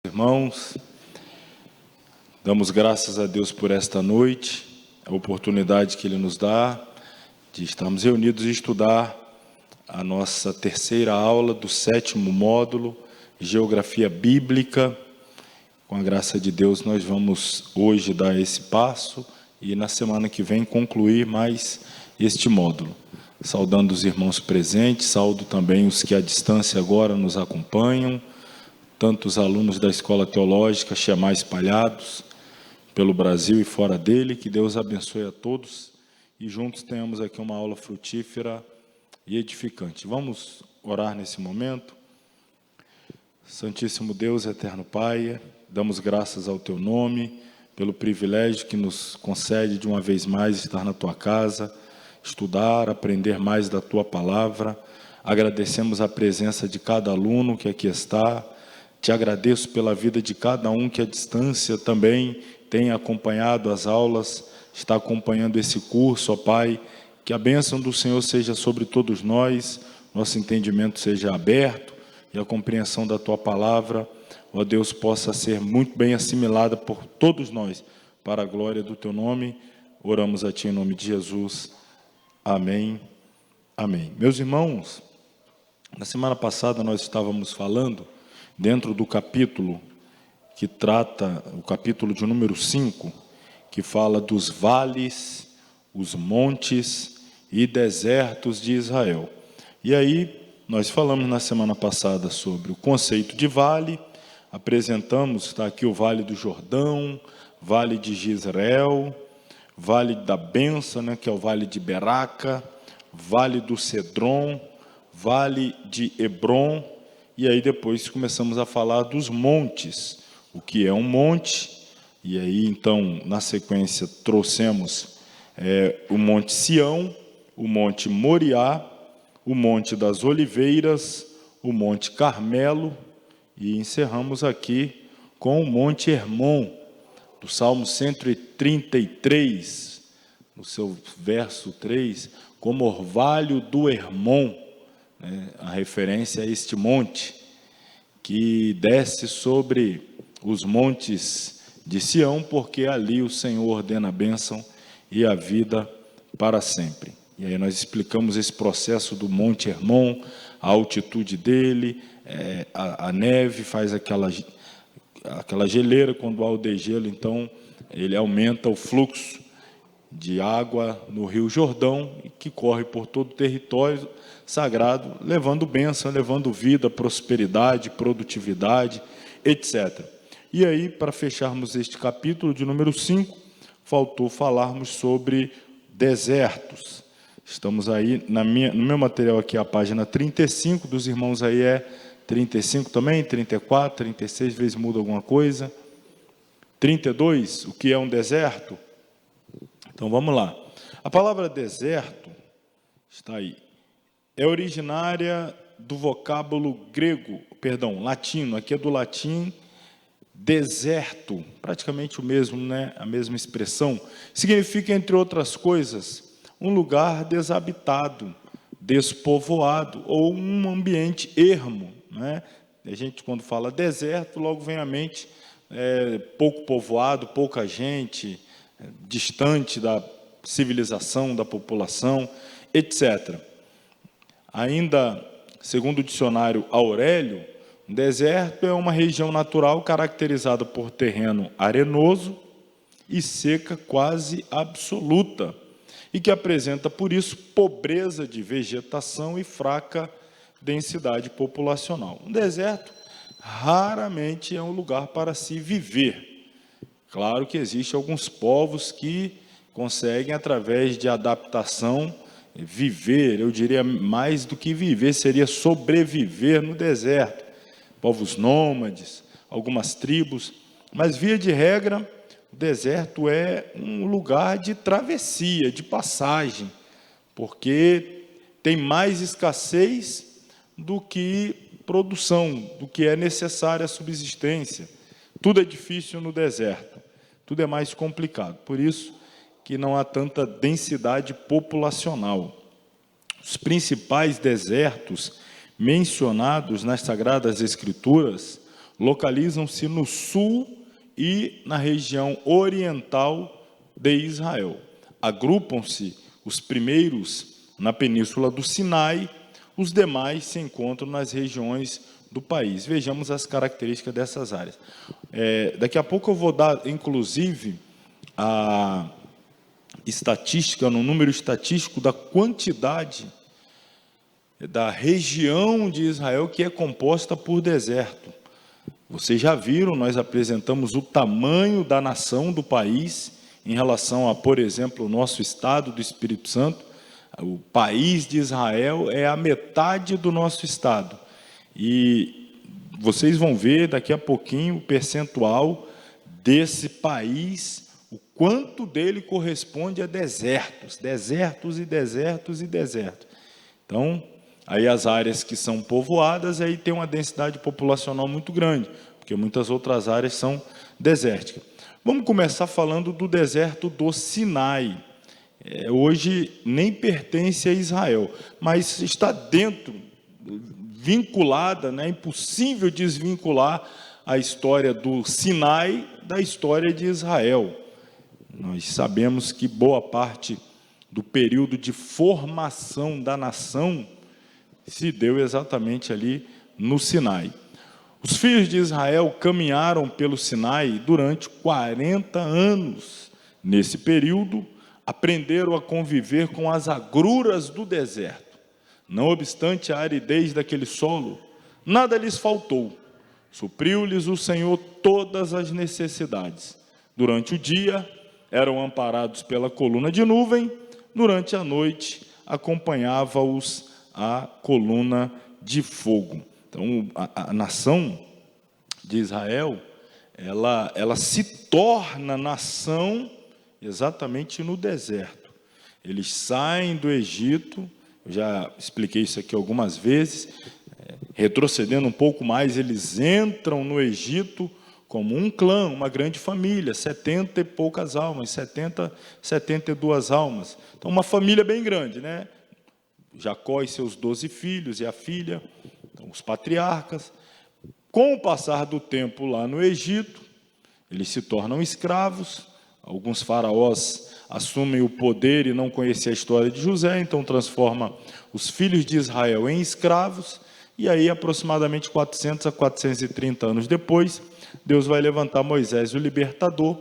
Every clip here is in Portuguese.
Irmãos, damos graças a Deus por esta noite, a oportunidade que Ele nos dá de estarmos reunidos e estudar a nossa terceira aula do 7º módulo, Geografia Bíblica. Com a graça de Deus, nós vamos hoje dar esse passo e na semana que vem concluir mais este módulo. Saudando os irmãos presentes, saúdo também os que à distância agora nos acompanham, tanto os alunos da Escola Teológica Shema espalhados pelo Brasil e fora dele. Que Deus abençoe a todos e juntos tenhamos aqui uma aula frutífera e edificante. Vamos orar nesse momento. Santíssimo Deus, eterno Pai, damos graças ao Teu nome, pelo privilégio que nos concede de uma vez mais estar na Tua casa, estudar, aprender mais da Tua palavra. Agradecemos a presença de cada aluno que aqui está. Te agradeço pela vida de cada um que à distância também tem acompanhado as aulas, está acompanhando esse curso, ó Pai. Que a bênção do Senhor seja sobre todos nós, nosso entendimento seja aberto e a compreensão da Tua palavra, ó Deus, possa ser muito bem assimilada por todos nós, para a glória do Teu nome. Oramos a Ti em nome de Jesus. Amém. Amém. Meus irmãos, na semana passada nós estávamos falando dentro do capítulo que trata, o capítulo de número 5, que fala dos vales, os montes e desertos de Israel. E aí, nós falamos na semana passada sobre o conceito de vale, apresentamos, está aqui o Vale do Jordão, Vale de Jezreel, Vale da Bênção, que é o Vale de Beraca, Vale do Cedron, Vale de Hebron. E aí depois começamos a falar dos montes, o que é um monte, e aí então na sequência trouxemos o Monte Sião, o Monte Moriá, o Monte das Oliveiras, o Monte Carmelo, e encerramos aqui com o Monte Hermon, do Salmo 133, no seu verso 3, como orvalho do Hermon, a referência a este monte que desce sobre os montes de Sião, porque ali o Senhor ordena a bênção e a vida para sempre. E aí nós explicamos esse processo do Monte Hermon, a altitude dele, a neve faz aquela geleira, quando há o degelo, então ele aumenta o fluxo de água no Rio Jordão, que corre por todo o território sagrado, levando bênção, levando vida, prosperidade, produtividade, etc. E aí, para fecharmos este capítulo de número 5, faltou falarmos sobre desertos. Estamos aí, no meu material aqui, a página 35, dos irmãos aí é 35 também, 34, 36, às vezes muda alguma coisa. 32, o que é um deserto? Então, vamos lá. A palavra deserto está aí. É originária do vocábulo latino, aqui é do latim deserto, praticamente o mesmo, a mesma expressão. Significa, entre outras coisas, um lugar desabitado, despovoado, ou um ambiente ermo. A gente, quando fala deserto, logo vem à mente pouco povoado, pouca gente, distante da civilização, da população, etc. Ainda, segundo o dicionário Aurélio, deserto é uma região natural caracterizada por terreno arenoso e seca quase absoluta, e que apresenta, por isso, pobreza de vegetação e fraca densidade populacional. Um deserto raramente é um lugar para se viver. Claro que existem alguns povos que conseguem, através de adaptação, viver, eu diria mais do que viver, seria sobreviver no deserto. Povos nômades, algumas tribos, mas via de regra, o deserto é um lugar de travessia, de passagem, porque tem mais escassez do que produção, do que é necessária a subsistência. Tudo é difícil no deserto, tudo é mais complicado, por isso que não há tanta densidade populacional. Os principais desertos mencionados nas Sagradas Escrituras localizam-se no sul e na região oriental de Israel. Agrupam-se os primeiros na península do Sinai, os demais se encontram nas regiões do país. Vejamos as características dessas áreas. Daqui a pouco eu vou dar, inclusive, a estatística, no número estatístico da quantidade da região de Israel que é composta por deserto. Vocês já viram, nós apresentamos o tamanho da nação do país em relação a, por exemplo, o nosso estado do Espírito Santo. O país de Israel é a metade do nosso estado. E vocês vão ver daqui a pouquinho o percentual desse país, o quanto dele corresponde a desertos, desertos e desertos e desertos. Então, aí as áreas que são povoadas, aí tem uma densidade populacional muito grande, porque muitas outras áreas são desérticas. Vamos começar falando do deserto do Sinai. Hoje nem pertence a Israel, mas está dentro, vinculada, é impossível desvincular a história do Sinai da história de Israel. Nós sabemos que boa parte do período de formação da nação se deu exatamente ali no Sinai. Os filhos de Israel caminharam pelo Sinai durante 40 anos. Nesse período, aprenderam a conviver com as agruras do deserto. Não obstante a aridez daquele solo, nada lhes faltou. Supriu-lhes o Senhor todas as necessidades. Durante o dia, eram amparados pela coluna de nuvem, durante a noite, acompanhava-os a coluna de fogo. Então, a nação de Israel, ela se torna nação exatamente no deserto. Eles saem do Egito, eu já expliquei isso aqui algumas vezes, retrocedendo um pouco mais, eles entram no Egito como um clã, uma grande família, 70 e poucas almas, 72 almas. Então, uma família bem grande, né? Jacó e seus 12 filhos e a filha, então, os patriarcas. Com o passar do tempo lá no Egito, eles se tornam escravos. Alguns faraós assumem o poder e não conhecem a história de José, então transforma os filhos de Israel em escravos. E aí, aproximadamente 400 a 430 anos depois, Deus vai levantar Moisés, o libertador,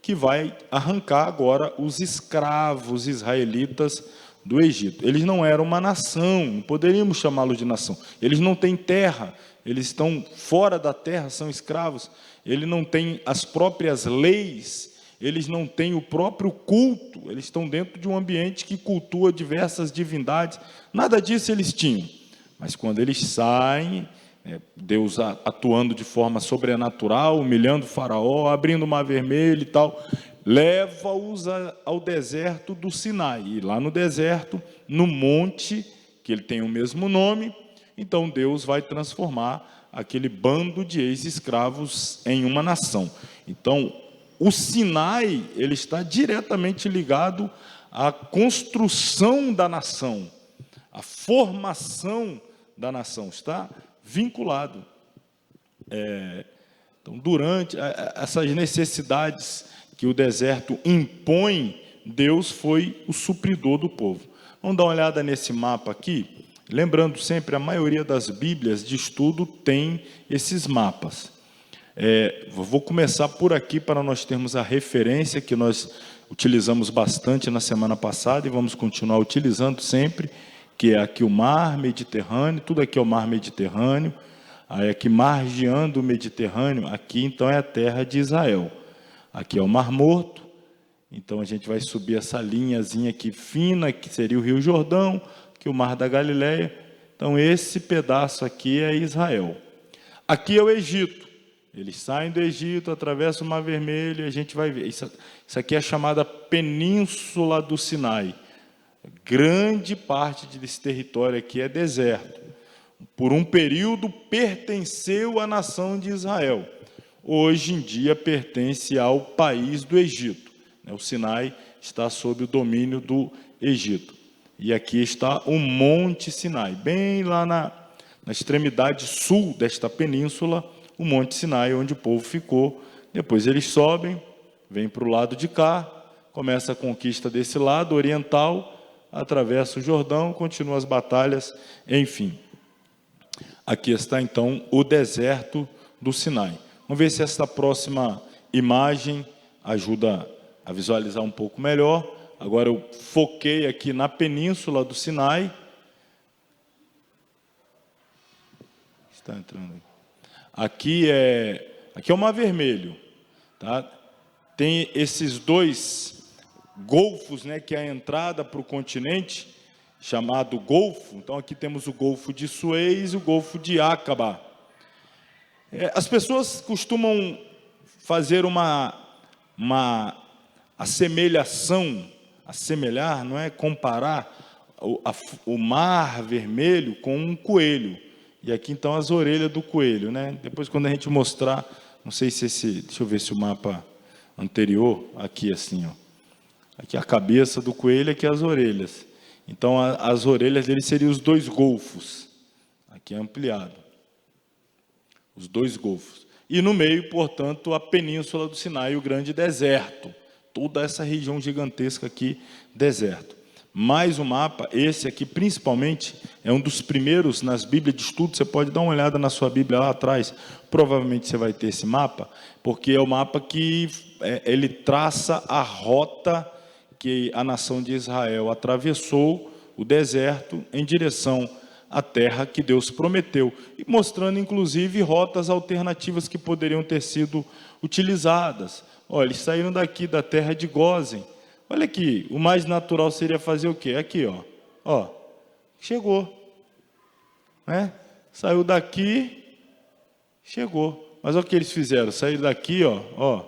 que vai arrancar agora os escravos israelitas do Egito. Eles não eram uma nação, não poderíamos chamá-los de nação. Eles não têm terra, eles estão fora da terra, são escravos. Eles não têm as próprias leis, eles não têm o próprio culto. Eles estão dentro de um ambiente que cultua diversas divindades. Nada disso eles tinham. Mas quando eles saem, Deus atuando de forma sobrenatural, humilhando o faraó, abrindo o mar vermelho e tal, leva-os ao deserto do Sinai. E lá no deserto, no monte, que ele tem o mesmo nome, então Deus vai transformar aquele bando de ex-escravos em uma nação. Então, o Sinai, ele está diretamente ligado à construção da nação, à formação da nação, está vinculado. Então, durante essas necessidades que o deserto impõe, Deus foi o supridor do povo. Vamos dar uma olhada nesse mapa aqui. Lembrando sempre, a maioria das Bíblias de estudo tem esses mapas. Vou começar por aqui para nós termos a referência que nós utilizamos bastante na semana passada e vamos continuar utilizando sempre, que é aqui o mar Mediterrâneo, tudo aqui é o mar Mediterrâneo, aí aqui margeando o Mediterrâneo, aqui então é a terra de Israel. Aqui é o Mar Morto, então a gente vai subir essa linhazinha aqui fina, que seria o Rio Jordão, que é o Mar da Galileia. Então esse pedaço aqui é Israel. Aqui é o Egito. Eles saem do Egito, atravessam o Mar Vermelho, e a gente vai ver. Isso aqui é a chamada Península do Sinai. Grande parte desse território aqui é deserto. Por um período pertenceu à nação de Israel. Hoje em dia pertence ao país do Egito. O Sinai está sob o domínio do Egito. E aqui está o Monte Sinai, bem lá na extremidade sul desta península, o Monte Sinai, onde o povo ficou. Depois eles sobem, vêm para o lado de cá, começa a conquista desse lado oriental, atravessa o Jordão, continua as batalhas, enfim. Aqui está, então, o deserto do Sinai. Vamos ver se essa próxima imagem ajuda a visualizar um pouco melhor. Agora eu foquei aqui na península do Sinai. Está entrando aí. Aqui é o Mar Vermelho, tá? Tem esses dois golfos, né, que é a entrada para o continente, chamado Golfo. Então, aqui temos o Golfo de Suez e o Golfo de Aqaba. As pessoas costumam fazer uma assemelhar, não é? Comparar o Mar Vermelho com um coelho. E aqui, então, as orelhas do coelho, né? Depois, quando a gente mostrar, não sei se deixa eu ver se o mapa anterior, aqui assim, ó. Aqui a cabeça do coelho, aqui as orelhas. Então, as orelhas dele seriam os dois golfos. Aqui é ampliado. Os dois golfos. E no meio, portanto, a península do Sinai, o grande deserto. Toda essa região gigantesca aqui, deserto. Mais um mapa, esse aqui principalmente, é um dos primeiros nas Bíblias de estudo. Você pode dar uma olhada na sua Bíblia lá atrás, provavelmente você vai ter esse mapa, porque é o mapa que ele traça a rota que a nação de Israel atravessou o deserto em direção à terra que Deus prometeu, e mostrando inclusive rotas alternativas que poderiam ter sido utilizadas. Olha, eles saíram daqui da terra de Gósen. Olha aqui, o mais natural seria fazer o quê? Aqui, ó, chegou, né? Saiu daqui, chegou. Mas olha o que eles fizeram, saíram daqui, ó.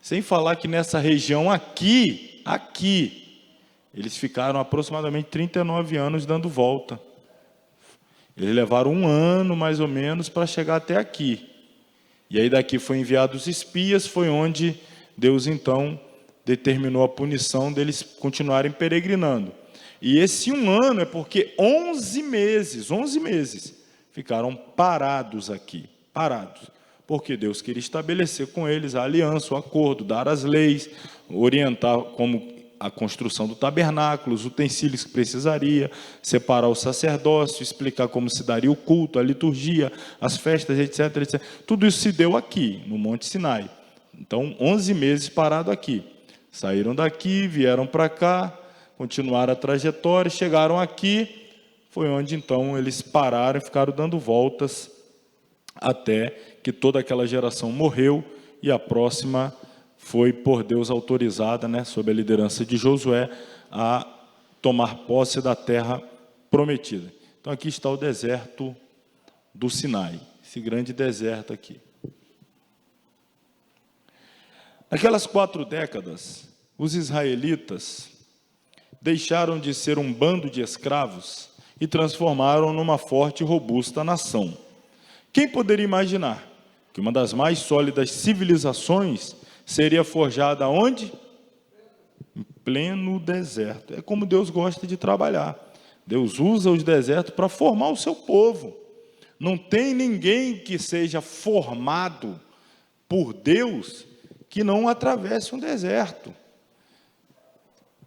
Sem falar que nessa região aqui, eles ficaram aproximadamente 39 anos dando volta. Eles levaram 1 ano, mais ou menos, para chegar até aqui. E aí daqui foi enviado os espias, foi onde Deus então determinou a punição deles continuarem peregrinando. E esse 1 ano é porque 11 meses ficaram parados aqui, porque Deus queria estabelecer com eles a aliança, o acordo, dar as leis, orientar como a construção do tabernáculo, os utensílios que precisaria, separar o sacerdócio, explicar como se daria o culto, a liturgia, as festas, etc, etc. Tudo isso se deu aqui, no Monte Sinai. Então, 11 meses parado aqui. Saíram daqui, vieram para cá, continuaram a trajetória, chegaram aqui, foi onde então eles pararam e ficaram dando voltas até que toda aquela geração morreu e a próxima foi por Deus autorizada, né, sob a liderança de Josué, a tomar posse da terra prometida. Então aqui está o deserto do Sinai, esse grande deserto aqui. Naquelas 4 décadas, os israelitas deixaram de ser um bando de escravos e transformaram numa forte e robusta nação. Quem poderia imaginar que uma das mais sólidas civilizações seria forjada onde? Em pleno deserto. É como Deus gosta de trabalhar. Deus usa os desertos para formar o seu povo. Não tem ninguém que seja formado por Deus que não atravesse um deserto.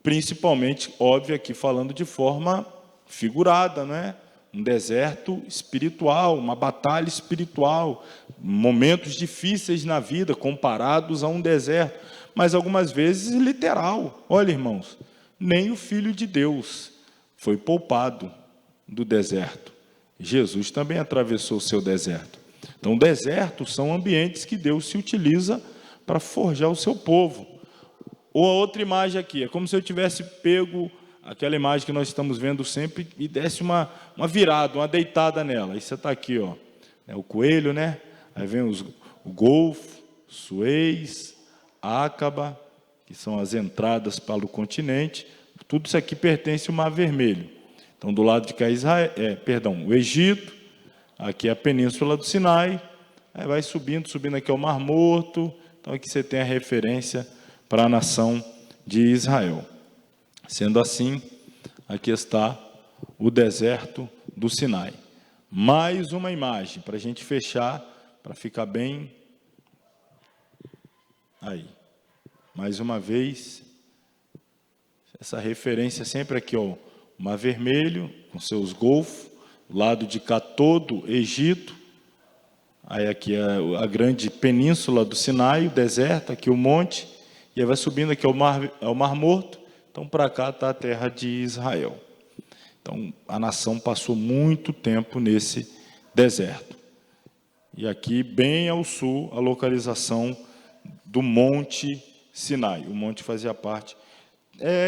Principalmente, óbvio, aqui falando de forma figurada, não é? Um deserto espiritual, uma batalha espiritual, momentos difíceis na vida comparados a um deserto, mas algumas vezes literal. Olha, irmãos, nem o Filho de Deus foi poupado do deserto. Jesus também atravessou o seu deserto. Então, desertos são ambientes que Deus se utiliza para forjar o seu povo. Ou a outra imagem aqui, é como se eu tivesse pego aquela imagem que nós estamos vendo sempre e desse uma virada, uma deitada nela. Aí você está aqui, ó, é o coelho, né? Aí vem o Golfo, Suez, Aqaba, que são as entradas para o continente. Tudo isso aqui pertence ao Mar Vermelho. Então, do lado de cá, o Egito, aqui é a Península do Sinai, aí vai subindo aqui é o Mar Morto. Então, aqui você tem a referência para a nação de Israel. Sendo assim, aqui está o deserto do Sinai. Mais uma imagem, para a gente fechar, para ficar bem... Aí, mais uma vez, essa referência sempre aqui, ó, o Mar Vermelho, com seus golfos, o lado de cá todo, Egito, aí aqui é a grande península do Sinai, o deserto, aqui o monte, e aí vai subindo aqui ao Mar Morto, então para cá está a terra de Israel. Então, a nação passou muito tempo nesse deserto. E aqui, bem ao sul, a localização do Monte Sinai. O monte fazia parte.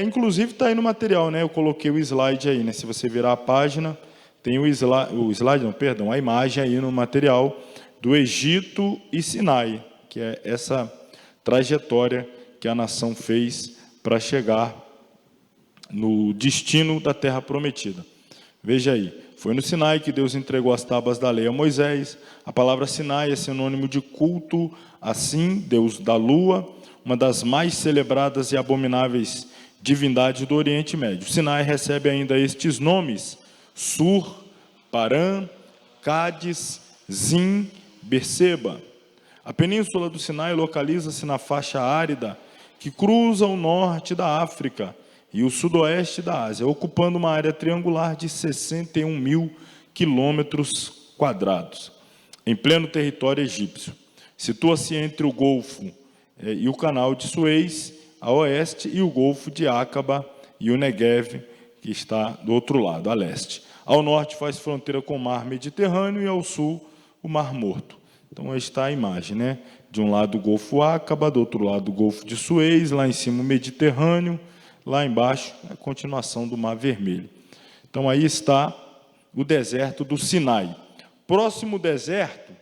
Inclusive, está aí no material, né? Eu coloquei o slide aí, né? Se você virar a página, tem a imagem aí no material do Egito e Sinai, que é essa trajetória que a nação fez para chegar no destino da terra prometida. Veja aí, foi no Sinai que Deus entregou as tábuas da lei a Moisés. A palavra Sinai é sinônimo de culto, assim, Deus da lua, uma das mais celebradas e abomináveis divindades do Oriente Médio. O Sinai recebe ainda estes nomes: Sur, Parã, Cádiz, Zin, Berseba. A península do Sinai localiza-se na faixa árida que cruza o norte da África e o sudoeste da Ásia, ocupando uma área triangular de 61 mil quilômetros quadrados, em pleno território egípcio. Situa-se entre o Golfo e o Canal de Suez, a oeste, e o Golfo de Acaba e o Negev, que está do outro lado, a leste. Ao norte faz fronteira com o Mar Mediterrâneo e ao sul o Mar Morto. Então, aí está a imagem, né? De um lado o Golfo Acaba, do outro lado o Golfo de Suez, lá em cima o Mediterrâneo, lá embaixo a continuação do Mar Vermelho. Então, aí está o deserto do Sinai. Próximo deserto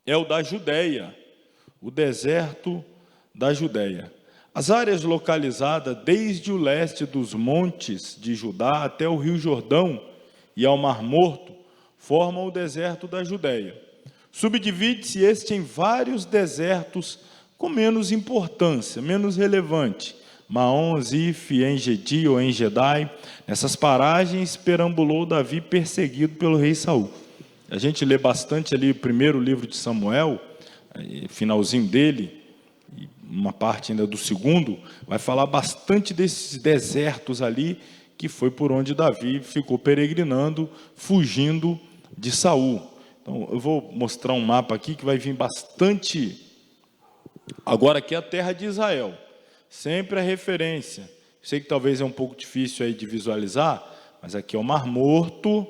é o da Judéia, o deserto da Judéia. As áreas localizadas desde o leste dos montes de Judá até o Rio Jordão e ao Mar Morto formam o deserto da Judéia. Subdivide-se este em vários desertos com menos importância, menos relevante. Maom, Zif, En-Gedi ou En-Gedai. Nessas paragens perambulou Davi perseguido pelo rei Saul. A gente lê bastante ali o primeiro livro de Samuel, finalzinho dele, uma parte ainda do segundo, vai falar bastante desses desertos ali, que foi por onde Davi ficou peregrinando, fugindo de Saul. Então, eu vou mostrar um mapa aqui que vai vir bastante. Agora aqui é a terra de Israel, sempre a referência. Sei que talvez é um pouco difícil aí de visualizar, mas aqui é o Mar Morto.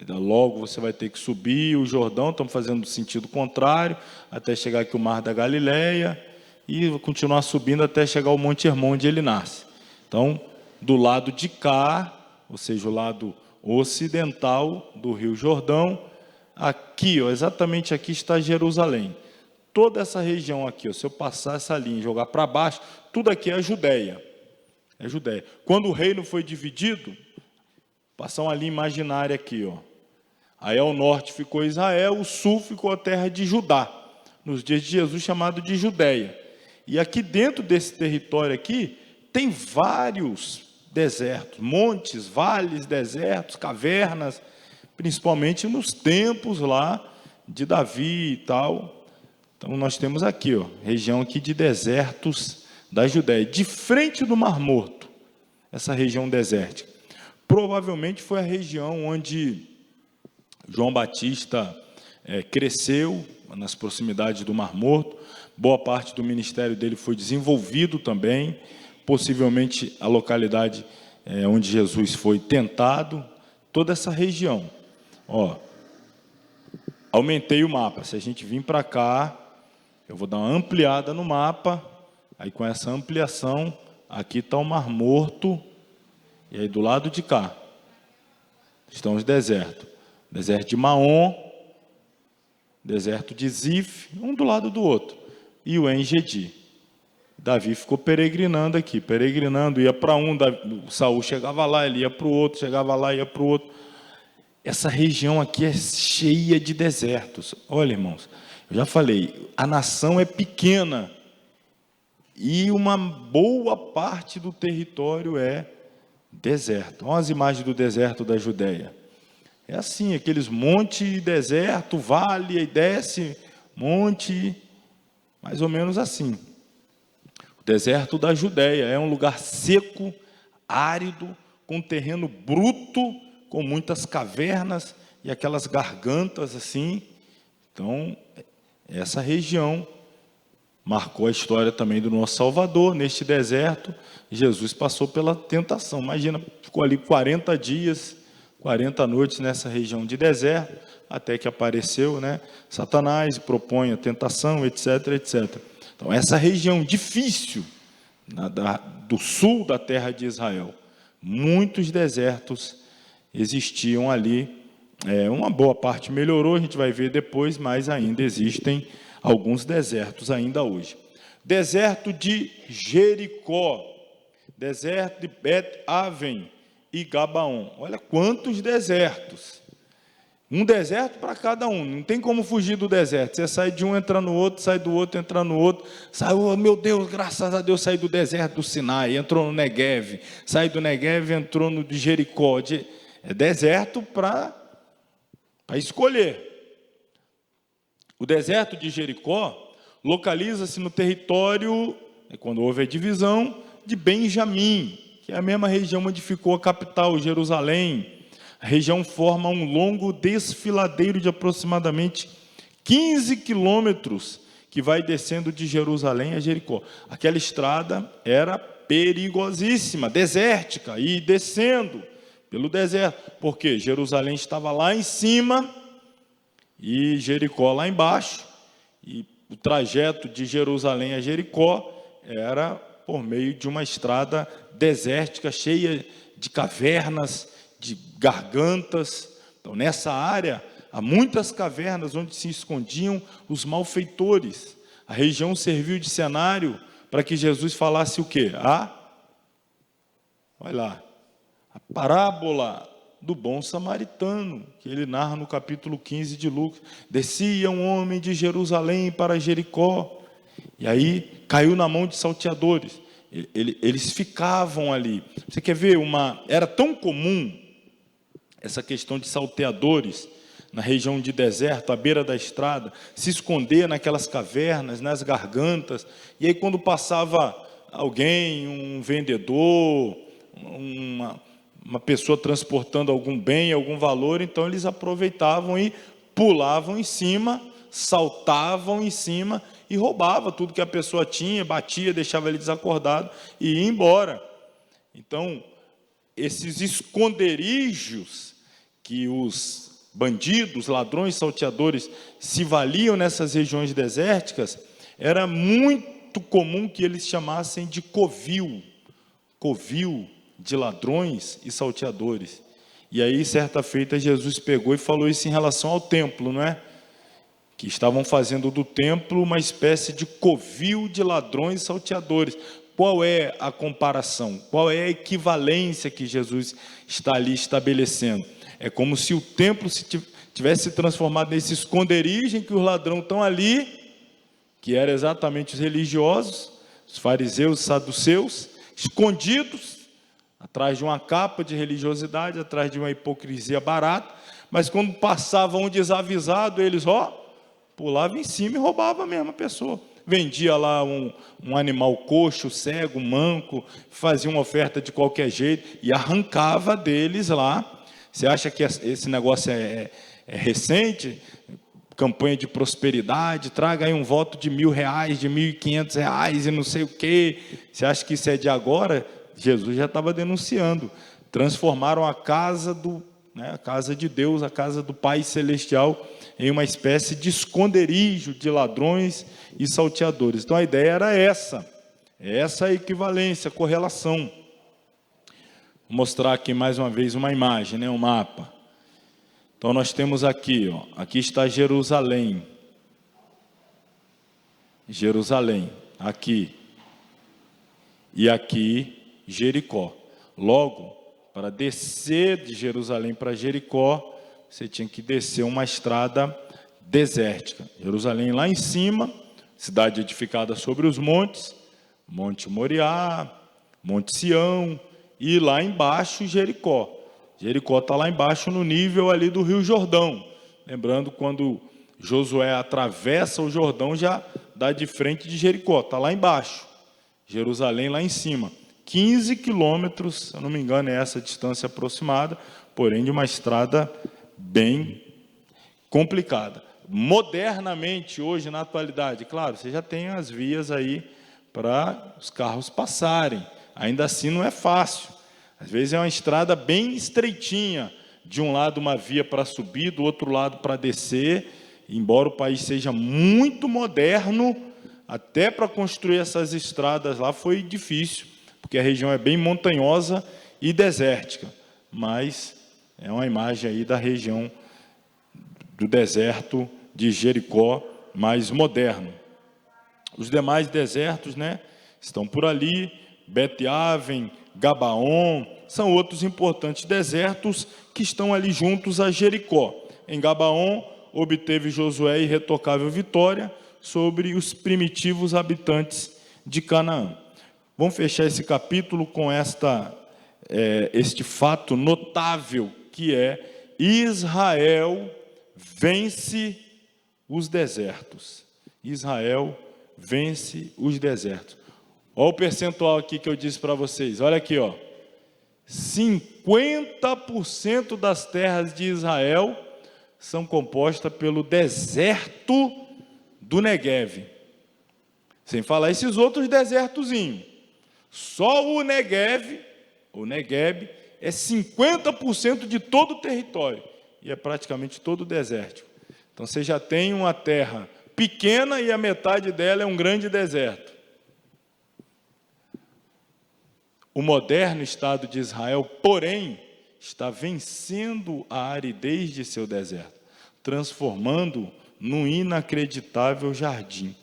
Logo você vai ter que subir o Jordão, estamos fazendo no sentido contrário, até chegar aqui o Mar da Galileia, e continuar subindo até chegar ao Monte Hermon, onde ele nasce. Então, do lado de cá, ou seja, o lado ocidental do Rio Jordão, aqui, ó, exatamente aqui está Jerusalém. Toda essa região aqui, ó, se eu passar essa linha e jogar para baixo, tudo aqui é a Judéia. É Judéia. Quando o reino foi dividido, passar uma linha imaginária aqui, ó. Aí ao norte ficou Israel, o sul ficou a terra de Judá, nos dias de Jesus, chamado de Judéia. E aqui dentro desse território aqui, tem vários desertos, montes, vales, desertos, cavernas, principalmente nos tempos lá de Davi e tal. Então nós temos aqui, ó, região aqui de desertos da Judéia, de frente do Mar Morto, essa região desértica. Provavelmente foi a região onde João Batista cresceu, nas proximidades do Mar Morto. Boa parte do ministério dele foi desenvolvido também, possivelmente a localidade onde Jesus foi tentado, toda essa região. Ó, aumentei o mapa, se a gente vir para cá, eu vou dar uma ampliada no mapa, aí com essa ampliação, aqui está o Mar Morto, e aí do lado de cá estão os desertos. Deserto de Maom, deserto de Zif, um do lado do outro. E o En-Gedi. Davi ficou peregrinando aqui, peregrinando, ia para um, Saul chegava lá, ele ia para o outro, chegava lá, ia para o outro. Essa região aqui é cheia de desertos. Olha, irmãos, eu já falei, a nação é pequena, e uma boa parte do território é Deserto. Olha as imagens do deserto da Judéia. É assim, aqueles monte, deserto, vale, aí desce, monte, mais ou menos assim. O deserto da Judéia é um lugar seco, árido, com terreno bruto, com muitas cavernas e aquelas gargantas assim. Então, essa região marcou a história também do nosso Salvador. Neste deserto, Jesus passou pela tentação. Imagina, ficou ali 40 dias, 40 noites nessa região de deserto, até que apareceu, Satanás, propõe a tentação, etc, etc. Então, essa região difícil, do sul da terra de Israel, muitos desertos existiam ali. Uma boa parte melhorou, a gente vai ver depois, mas ainda existem alguns desertos ainda hoje. Deserto de Jericó, deserto de Bet-Aven e Gabaon. Olha quantos desertos. Um deserto para cada um, não tem como fugir do deserto. Você sai de um, entra no outro, sai do outro, entra no outro. Sai, oh, meu Deus, graças a Deus, saí do deserto do Sinai, entrou no Negev. Sai do Negev, entrou no de Jericó. É deserto para escolher. O deserto de Jericó localiza-se no território, quando houve a divisão, de Benjamim, que é a mesma região onde ficou a capital, Jerusalém. A região forma um longo desfiladeiro de aproximadamente 15 quilômetros, que vai descendo de Jerusalém a Jericó. Aquela estrada era perigosíssima, desértica, e descendo pelo deserto, porque Jerusalém estava lá em cima e Jericó lá embaixo, e o trajeto de Jerusalém a Jericó era por meio de uma estrada desértica, cheia de cavernas, de gargantas. Então, nessa área, há muitas cavernas onde se escondiam os malfeitores. A região serviu de cenário para que Jesus falasse o quê? Olha lá, a parábola do bom samaritano, que ele narra no capítulo 15 de Lucas. Descia um homem de Jerusalém para Jericó, e aí caiu na mão de salteadores. Eles ficavam ali. Você quer ver era tão comum essa questão de salteadores na região de deserto, à beira da estrada, se esconder naquelas cavernas, nas gargantas, e aí quando passava alguém, um vendedor, uma pessoa transportando algum bem, algum valor, então eles aproveitavam e pulavam em cima, saltavam em cima e roubavam tudo que a pessoa tinha, batia, deixava ele desacordado e ia embora. Então, esses esconderijos que os bandidos, ladrões, salteadores se valiam nessas regiões desérticas, era muito comum que eles chamassem de covil de ladrões e salteadores. E aí, certa feita, Jesus pegou e falou isso em relação ao templo, não é? Que estavam fazendo do templo uma espécie de covil de ladrões e salteadores. Qual é a comparação? Qual é a equivalência que Jesus está ali estabelecendo? É como se o templo tivesse se transformado nesse esconderijo em que os ladrões estão ali, que eram exatamente os religiosos, os fariseus, os saduceus, escondidos atrás de uma capa de religiosidade, atrás de uma hipocrisia barata, mas quando passava um desavisado, eles pulavam em cima e roubavam a mesma pessoa. Vendia lá um animal coxo, cego, manco, fazia uma oferta de qualquer jeito e arrancava deles lá. Você acha que esse negócio é recente? Campanha de prosperidade, traga aí um voto de R$1.000, de R$1.500 e não sei o quê. Você acha que isso é de agora? Jesus já estava denunciando. Transformaram a casa a casa de Deus, a casa do Pai Celestial, em uma espécie de esconderijo de ladrões e salteadores. Então a ideia era essa a equivalência, a correlação. Vou mostrar aqui mais uma vez uma imagem, um mapa. Então nós temos aqui, aqui está Jerusalém. Jerusalém, aqui. E aqui Jericó. Logo, para descer de Jerusalém para Jericó, você tinha que descer uma estrada desértica. Jerusalém lá em cima, cidade edificada sobre os montes, Monte Moriá, Monte Sião, e lá embaixo Jericó. Jericó está lá embaixo no nível ali do Rio Jordão. Lembrando, quando Josué atravessa o Jordão, já dá de frente de Jericó, está lá embaixo. Jerusalém lá em cima. 15 quilômetros, se eu não me engano, é essa distância aproximada, porém de uma estrada bem complicada. Modernamente, hoje, na atualidade, claro, você já tem as vias aí para os carros passarem. Ainda assim não é fácil. Às vezes é uma estrada bem estreitinha, de um lado uma via para subir, do outro lado para descer. Embora o país seja muito moderno, até para construir essas estradas lá foi difícil, porque a região é bem montanhosa e desértica. Mas é uma imagem aí da região do deserto de Jericó, mais moderno. Os demais desertos, né, estão por ali. Bet-Aven, Gabaon, são outros importantes desertos que estão ali juntos a Jericó. Em Gabaon, obteve Josué irretocável vitória sobre os primitivos habitantes de Canaã. Vamos fechar esse capítulo com este fato notável, que é Israel vence os desertos. Israel vence os desertos. Olha o percentual aqui que eu disse para vocês. Olha aqui, ó. 50% das terras de Israel são compostas pelo deserto do Neguev. Sem falar esses outros desertozinhos. Só o Neguev é 50% de todo o território. E é praticamente todo desértico. Então você já tem uma terra pequena e a metade dela é um grande deserto. O moderno Estado de Israel, porém, está vencendo a aridez de seu deserto, transformando num inacreditável jardim.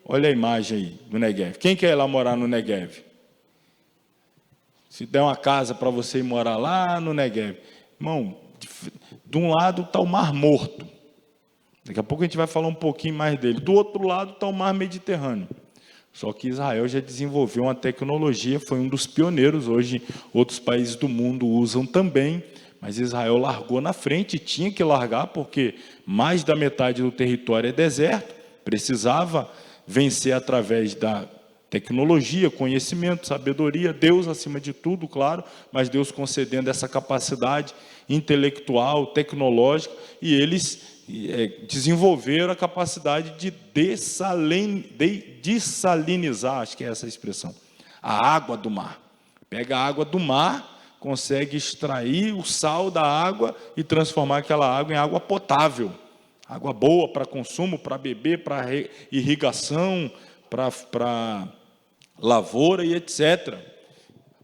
Olha a imagem aí do Neguev. Quem quer ir lá morar no Neguev? Se der uma casa para você ir morar lá no Neguev. Irmão, de um lado está o Mar Morto. Daqui a pouco a gente vai falar um pouquinho mais dele. Do outro lado está o Mar Mediterrâneo. Só que Israel já desenvolveu uma tecnologia, foi um dos pioneiros. Hoje, outros países do mundo usam também, mas Israel largou na frente, tinha que largar, porque mais da metade do território é deserto, precisava vencer através da tecnologia, conhecimento, sabedoria, Deus acima de tudo, claro, mas Deus concedendo essa capacidade intelectual, tecnológica, e eles desenvolveram a capacidade de dessalinizar, acho que é essa a expressão, a água do mar. Pega a água do mar, consegue extrair o sal da água e transformar aquela água em água potável, água boa para consumo, para beber, para irrigação, para lavoura e etc.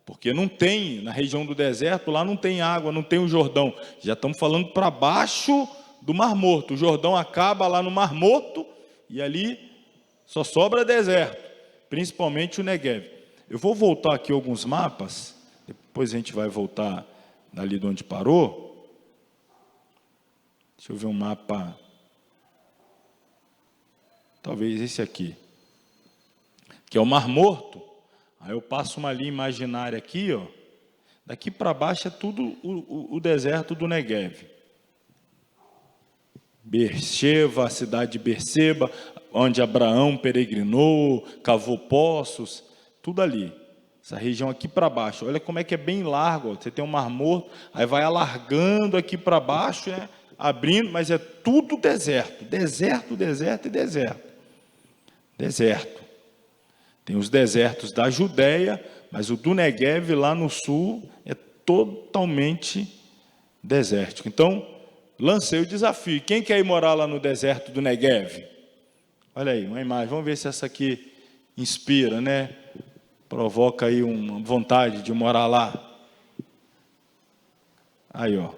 Porque não tem, na região do deserto, lá não tem água, não tem o Jordão. Já estamos falando para baixo do Mar Morto. O Jordão acaba lá no Mar Morto e ali só sobra deserto, principalmente o Neguev. Eu vou voltar aqui alguns mapas, depois a gente vai voltar dali de onde parou. Deixa eu ver um mapa, talvez esse aqui, que é o Mar Morto. Aí eu passo uma linha imaginária aqui, ó. Daqui para baixo é tudo o deserto do Neguev. Beersheba, a cidade de Beerseba, onde Abraão peregrinou, cavou poços, tudo ali. Essa região aqui para baixo, olha como é que é bem largo, ó. Você tem um Mar Morto, aí vai alargando aqui para baixo, abrindo, mas é tudo deserto, deserto, deserto e deserto. Deserto. Tem os desertos da Judéia, mas o do Neguev lá no sul é totalmente desértico. Então, lancei o desafio. Quem quer ir morar lá no deserto do Neguev? Olha aí, uma imagem. Vamos ver se essa aqui inspira, né? Provoca aí uma vontade de morar lá. Aí, ó.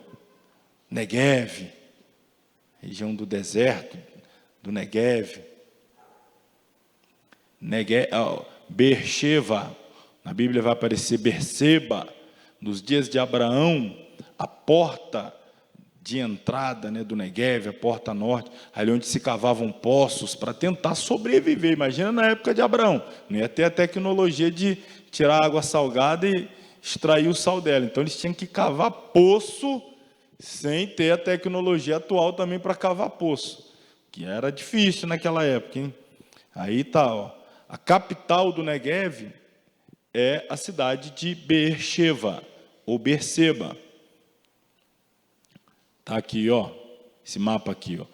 Neguev. Região do deserto do Neguev. Beersheba. Na Bíblia vai aparecer Beerseba. Nos dias de Abraão, a porta de entrada, né, do Neguev, a porta norte, ali onde se cavavam poços para tentar sobreviver. Imagina na época de Abraão, não ia ter a tecnologia de tirar água salgada e extrair o sal dela. Então eles tinham que cavar poço, sem ter a tecnologia atual também para cavar poço, que era difícil naquela época, hein? Aí tá, ó. A capital do Neguev é a cidade de Beersheba, ou Beerseba. Tá aqui, ó, esse mapa aqui, ó.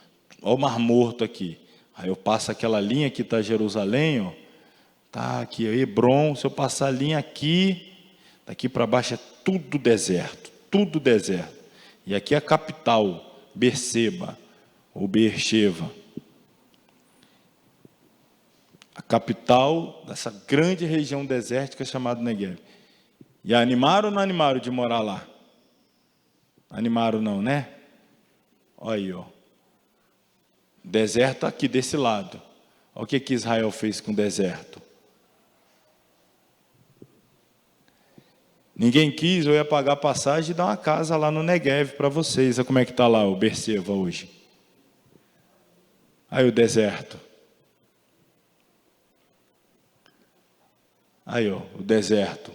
Ó o Mar Morto aqui. Aí eu passo aquela linha que está Jerusalém, ó. Tá aqui, ó, Hebron. Se eu passar a linha aqui, daqui para baixo é tudo deserto, tudo deserto. E aqui é a capital, Beerseba, ou Beersheba. A capital dessa grande região desértica chamada Neguev. E animaram ou não animaram de morar lá? Animaram não, né? Olha aí, ó. Deserto aqui desse lado. Olha o que Israel fez com o deserto. Ninguém quis, eu ia pagar passagem e dar uma casa lá no Neguev para vocês. Olha como é que está lá o Beerseba hoje. Aí o deserto. Aí, ó, o deserto.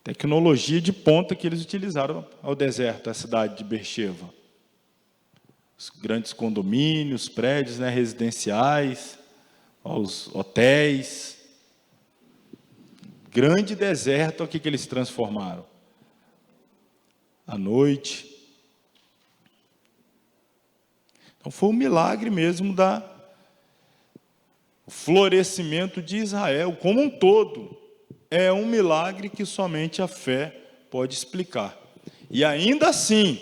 Tecnologia de ponta que eles utilizaram ao deserto, a cidade de Beersheba. Os grandes condomínios, prédios, né, residenciais, os hotéis. Grande deserto, o que eles transformaram? À noite. Então foi um milagre mesmo o florescimento de Israel como um todo. É um milagre que somente a fé pode explicar. E ainda assim,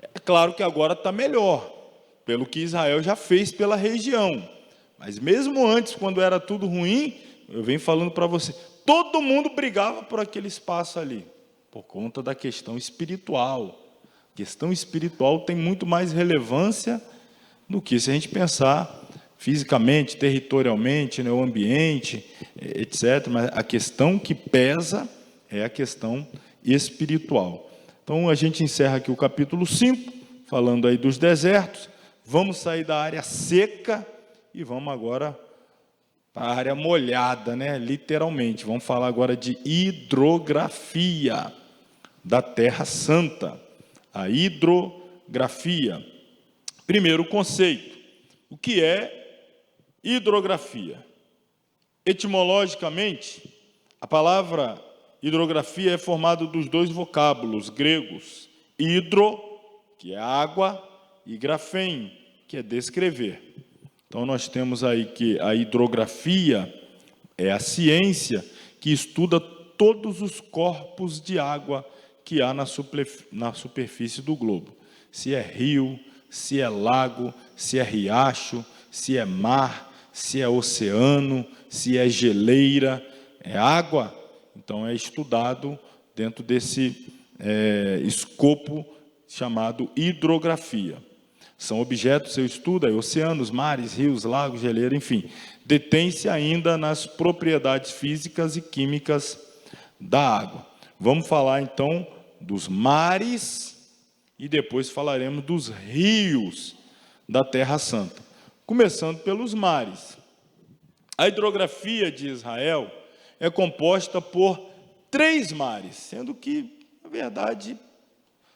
é claro que agora está melhor, pelo que Israel já fez pela região. Mas mesmo antes, quando era tudo ruim, eu venho falando para você, todo mundo brigava por aquele espaço ali, por conta da questão espiritual. A questão espiritual tem muito mais relevância do que se a gente pensar fisicamente, territorialmente, né, o ambiente, etc. Mas a questão que pesa é a questão espiritual. Então, a gente encerra aqui o capítulo 5, falando aí dos desertos. Vamos sair da área seca e vamos agora para a área molhada, né? Literalmente. Vamos falar agora de hidrografia da Terra Santa. A hidrografia. Primeiro conceito. O que é hidrografia? Etimologicamente, a palavra hidrografia é formada dos dois vocábulos gregos, hidro, que é água, e grafém, que é descrever. Então, nós temos aí que a hidrografia é a ciência que estuda todos os corpos de água que há na superfície do globo. Se é rio, se é lago, se é riacho, se é mar, se é oceano, se é geleira, é água. Então, é estudado dentro desse escopo chamado hidrografia. São objetos, seu estudo, oceanos, mares, rios, lagos, geleira, enfim. Detém-se ainda nas propriedades físicas e químicas da água. Vamos falar, então, dos mares e depois falaremos dos rios da Terra Santa. Começando pelos mares. A hidrografia de Israel é composta por 3 mares, sendo que, na verdade,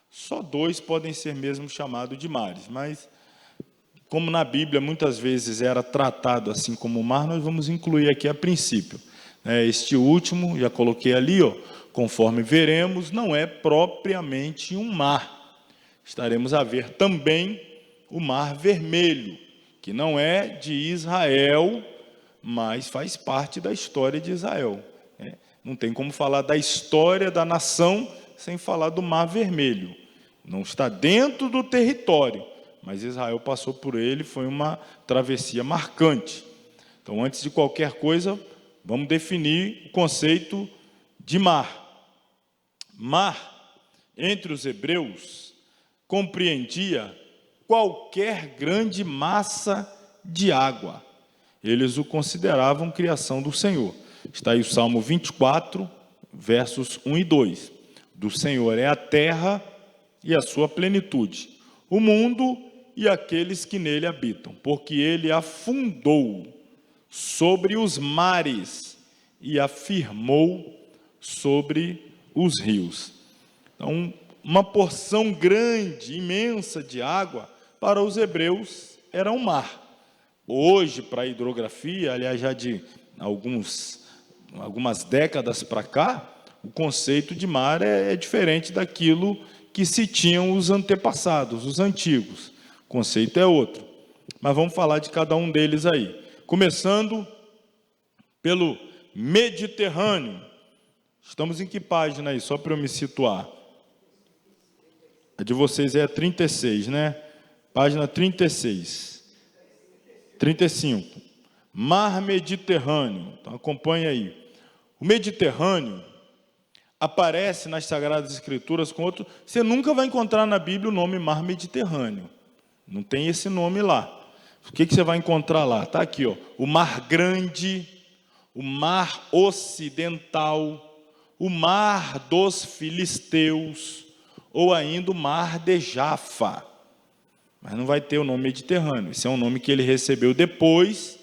só 2 podem ser mesmo chamados de mares. Mas, como na Bíblia muitas vezes era tratado assim como mar, nós vamos incluir aqui a princípio. Este último, já coloquei ali, ó, conforme veremos, não é propriamente um mar. Estaremos a ver também o Mar Vermelho, que não é de Israel, mas faz parte da história de Israel. Não tem como falar da história da nação sem falar do Mar Vermelho. Não está dentro do território, mas Israel passou por ele, foi uma travessia marcante. Então, antes de qualquer coisa, vamos definir o conceito de mar. Mar, entre os hebreus, compreendia qualquer grande massa de água. Eles o consideravam criação do Senhor. Está aí o Salmo 24, versos 1 e 2. Do Senhor é a terra e a sua plenitude, o mundo e aqueles que nele habitam, porque ele afundou sobre os mares e a firmou sobre os rios. Então, uma porção grande, imensa de água, para os hebreus era um mar. Hoje, para a hidrografia, aliás, já de algumas décadas para cá, o conceito de mar é diferente daquilo que se tinham os antepassados, os antigos. O conceito é outro. Mas vamos falar de cada um deles aí. Começando pelo Mediterrâneo. Estamos em que página aí, só para eu me situar? A de vocês é a 36, né? Página 36. 35. Mar Mediterrâneo. Então, acompanhe aí. O Mediterrâneo aparece nas Sagradas Escrituras com outro... Você nunca vai encontrar na Bíblia o nome Mar Mediterrâneo. Não tem esse nome lá. O que você vai encontrar lá? Está aqui, ó, o Mar Grande, o Mar Ocidental, o Mar dos Filisteus, ou ainda o Mar de Jafa. Mas não vai ter o nome Mediterrâneo. Esse é um nome que ele recebeu depois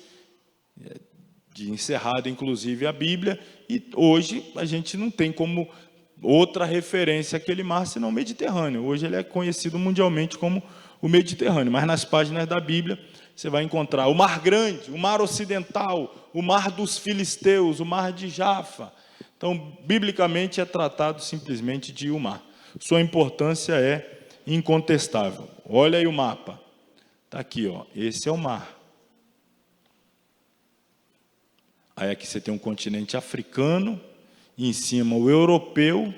de encerrada, inclusive, a Bíblia, e hoje a gente não tem como outra referência àquele mar, senão o Mediterrâneo. Hoje ele é conhecido mundialmente como o Mediterrâneo, mas nas páginas da Bíblia você vai encontrar o Mar Grande, o Mar Ocidental, o Mar dos Filisteus, o Mar de Jafa. Então, biblicamente é tratado simplesmente de um mar. Sua importância é incontestável. Olha aí o mapa. Está aqui, ó. Esse é o mar. Aí aqui você tem um continente africano, e em cima o europeu,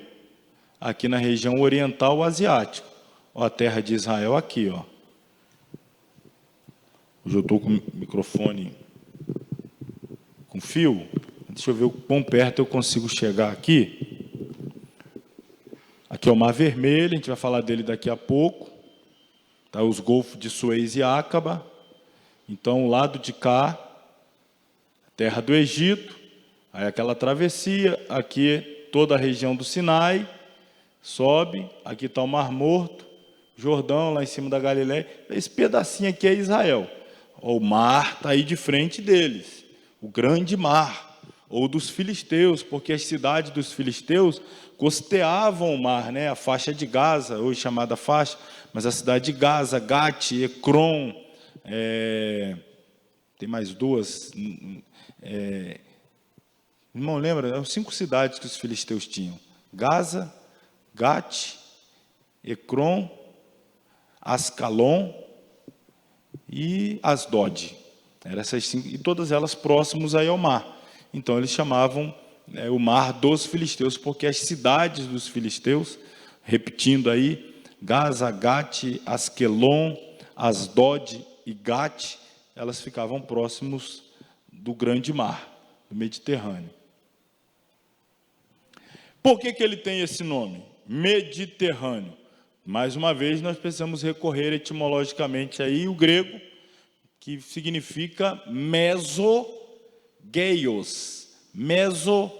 aqui na região oriental o asiático. Ó, a terra de Israel aqui, ó. Hoje eu estou com o microfone com fio. Deixa eu ver o quão perto eu consigo chegar aqui. Aqui é o Mar Vermelho, a gente vai falar dele daqui a pouco. Tá, os golfos de Suez e Áqaba. Então, o lado de cá, terra do Egito, aí aquela travessia, aqui toda a região do Sinai, sobe, aqui está o Mar Morto, Jordão, lá em cima da Galileia, esse pedacinho aqui é Israel. O mar está aí de frente deles, o grande mar, ou dos filisteus, porque as cidades dos filisteus costeavam o mar, né? A faixa de Gaza, hoje chamada faixa, mas a cidade de Gaza, Gate, Ecrom, tem mais duas, irmão, lembra? Eram 5 cidades que os filisteus tinham: Gaza, Gate, Ecrom, Ascalon e Asdod. Eram essas 5, e todas elas próximas aí ao mar. Então eles chamavam o mar dos filisteus, porque as cidades dos filisteus, repetindo aí, Gaza, Gate, Askelon, Asdod e Gate, elas ficavam próximos do grande mar, do Mediterrâneo. Por que ele tem esse nome? Mediterrâneo. Mais uma vez, nós precisamos recorrer etimologicamente aí o grego, que significa mesogeios. Mesogeios.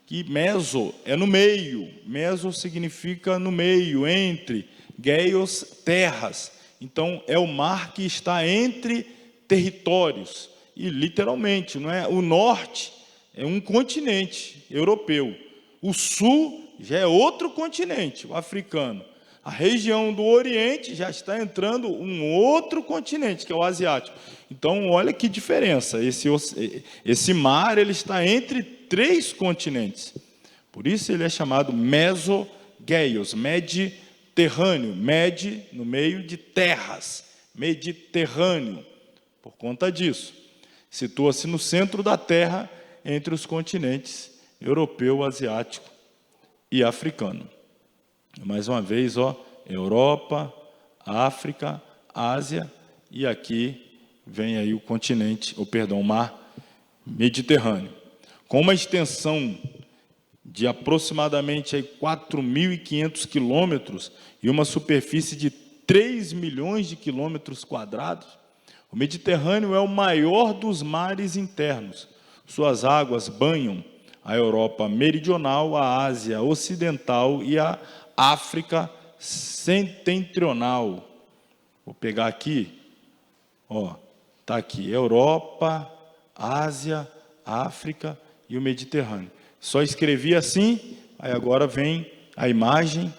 Que meso é no meio. Meso significa no meio, entre. Geios, terras. Então, é o mar que está entre territórios. E, literalmente, não é? O norte é um continente europeu. O sul já é outro continente, o africano. A região do Oriente já está entrando um outro continente, que é o asiático. Então, olha que diferença. Esse mar ele está entre 3 continentes. Por isso ele é chamado mesogeios, Mediterrâneo. Med, no meio de terras. Mediterrâneo. Por conta disso. Situa-se no centro da Terra, entre os continentes europeu, asiático e africano. Mais uma vez, ó, Europa, África, Ásia, e aqui vem aí o continente, o mar Mediterrâneo. Com uma extensão de aproximadamente 4.500 quilômetros e uma superfície de 3 milhões de quilômetros quadrados, o Mediterrâneo é o maior dos mares internos. Suas águas banham a Europa meridional, a Ásia ocidental e a África setentrional. Vou pegar aqui, ó, tá aqui, Europa, Ásia, a África e o Mediterrâneo. Só escrevi assim, aí agora vem a imagem.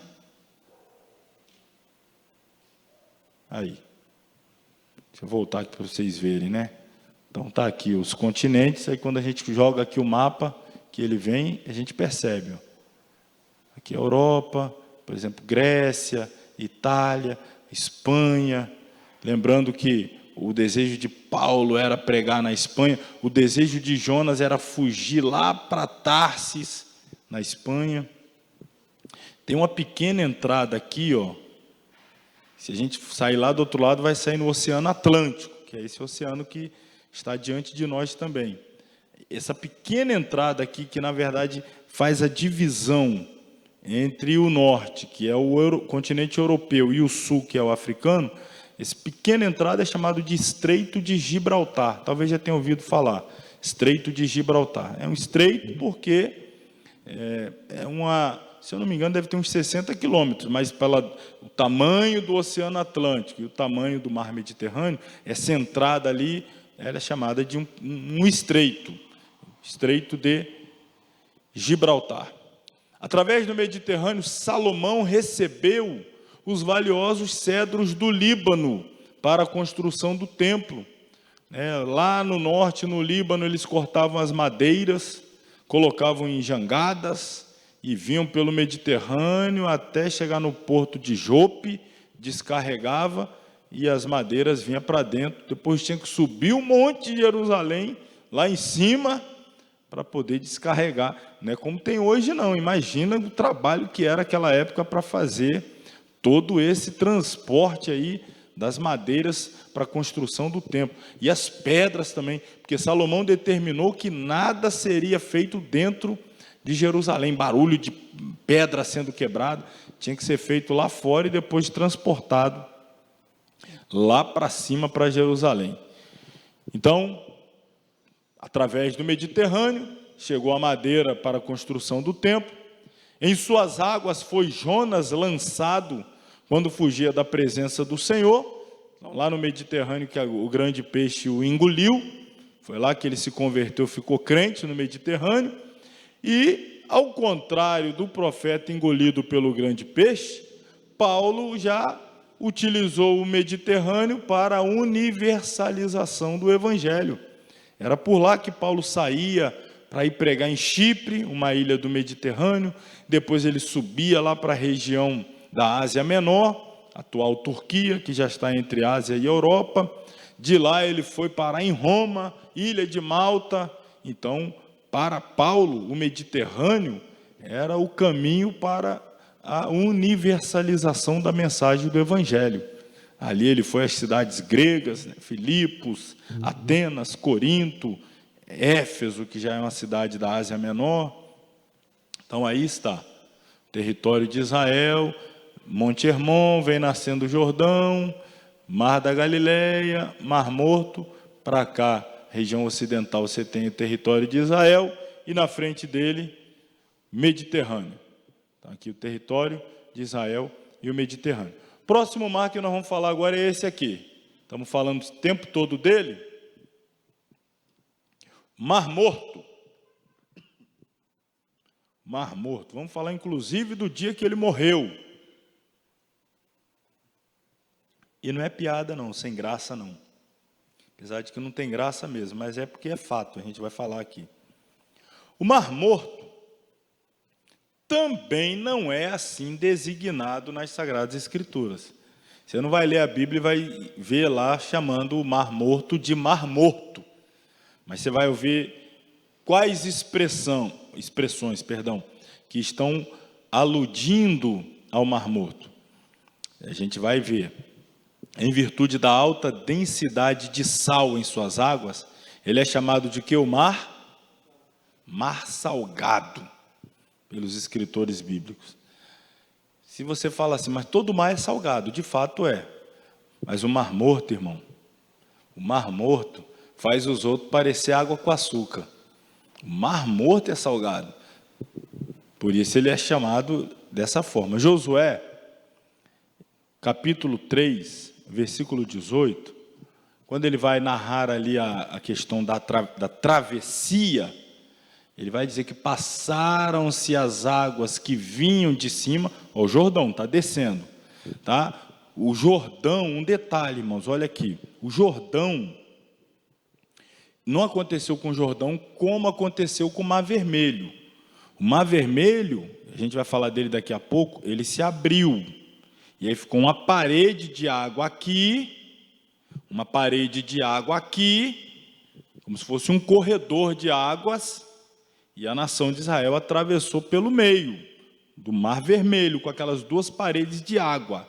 Aí. Deixa eu voltar aqui para vocês verem, né? Então tá aqui os continentes, aí quando a gente joga aqui o mapa, que ele vem, a gente percebe. Ó. Aqui a Europa, por exemplo, Grécia, Itália, Espanha. Lembrando que o desejo de Paulo era pregar na Espanha, o desejo de Jonas era fugir lá para Tarsis, na Espanha. Tem uma pequena entrada aqui, ó. Se a gente sair lá do outro lado, vai sair no Oceano Atlântico, que é esse oceano que está diante de nós também. Essa pequena entrada aqui, que na verdade faz a divisão entre o norte, que é o continente europeu, e o sul, que é o africano, essa pequena entrada é chamado de Estreito de Gibraltar. Talvez já tenha ouvido falar. Estreito de Gibraltar. É um estreito porque se eu não me engano, deve ter uns 60 quilômetros, mas pelo o tamanho do Oceano Atlântico e o tamanho do Mar Mediterrâneo, essa entrada ali, ela é chamada de um estreito. Estreito de Gibraltar. Através do Mediterrâneo, Salomão recebeu os valiosos cedros do Líbano para a construção do templo. Lá no norte, no Líbano, eles cortavam as madeiras, colocavam em jangadas e vinham pelo Mediterrâneo até chegar no porto de Jope, descarregava e as madeiras vinham para dentro. Depois tinha que subir o monte de Jerusalém, lá em cima, para poder descarregar. Não é como tem hoje, não. Imagina o trabalho que era naquela época para fazer todo esse transporte aí das madeiras para a construção do templo. E as pedras também, porque Salomão determinou que nada seria feito dentro de Jerusalém. Barulho de pedra sendo quebrada, tinha que ser feito lá fora e depois transportado lá para cima, para Jerusalém. Então, através do Mediterrâneo, chegou a madeira para a construção do templo. Em suas águas foi Jonas lançado quando fugia da presença do Senhor. Então, lá no Mediterrâneo, que o grande peixe o engoliu. Foi lá que ele se converteu, ficou crente no Mediterrâneo. E, ao contrário do profeta engolido pelo grande peixe, Paulo já utilizou o Mediterrâneo para a universalização do Evangelho. Era por lá que Paulo saía para ir pregar em Chipre, uma ilha do Mediterrâneo. Depois ele subia lá para a região da Ásia Menor, atual Turquia, que já está entre Ásia e Europa. De lá ele foi parar em Roma, ilha de Malta. Então, para Paulo, o Mediterrâneo era o caminho para a universalização da mensagem do Evangelho. Ali ele foi às cidades gregas, Filipos, Atenas, Corinto, Éfeso, que já é uma cidade da Ásia Menor. Então aí está, território de Israel, Monte Hermon, vem nascendo o Jordão, Mar da Galileia, Mar Morto, para cá, região ocidental, você tem o território de Israel, e na frente dele, Mediterrâneo. Então aqui o território de Israel e o Mediterrâneo. Próximo mar que nós vamos falar agora é esse aqui. Estamos falando o tempo todo dele. Mar Morto. Mar Morto. Vamos falar inclusive do dia que ele morreu. E não é piada não, sem graça não. Apesar de que não tem graça mesmo, mas é porque é fato, a gente vai falar aqui. O Mar Morto também não é assim designado nas Sagradas Escrituras. Você não vai ler a Bíblia e vai ver lá chamando o Mar Morto de Mar Morto. Mas você vai ouvir quais expressões, que estão aludindo ao Mar Morto. A gente vai ver. Em virtude da alta densidade de sal em suas águas, ele é chamado de que o mar? Mar salgado, pelos escritores bíblicos. Se você fala assim, mas todo mar é salgado, de fato é. Mas o Mar Morto, irmão, o Mar Morto faz os outros parecer água com açúcar. O Mar Morto é salgado. Por isso ele é chamado dessa forma. Josué, capítulo 3, versículo 18, quando ele vai narrar ali a questão da travessia, ele vai dizer que passaram-se as águas que vinham de cima. Ó, o Jordão está descendo, tá? O Jordão, um detalhe, irmãos, olha aqui, o Jordão, não aconteceu com o Jordão como aconteceu com o Mar Vermelho. O Mar Vermelho, a gente vai falar dele daqui a pouco, ele se abriu, e aí ficou uma parede de água aqui, uma parede de água aqui, como se fosse um corredor de águas, e a nação de Israel atravessou pelo meio do Mar Vermelho, com aquelas duas paredes de água.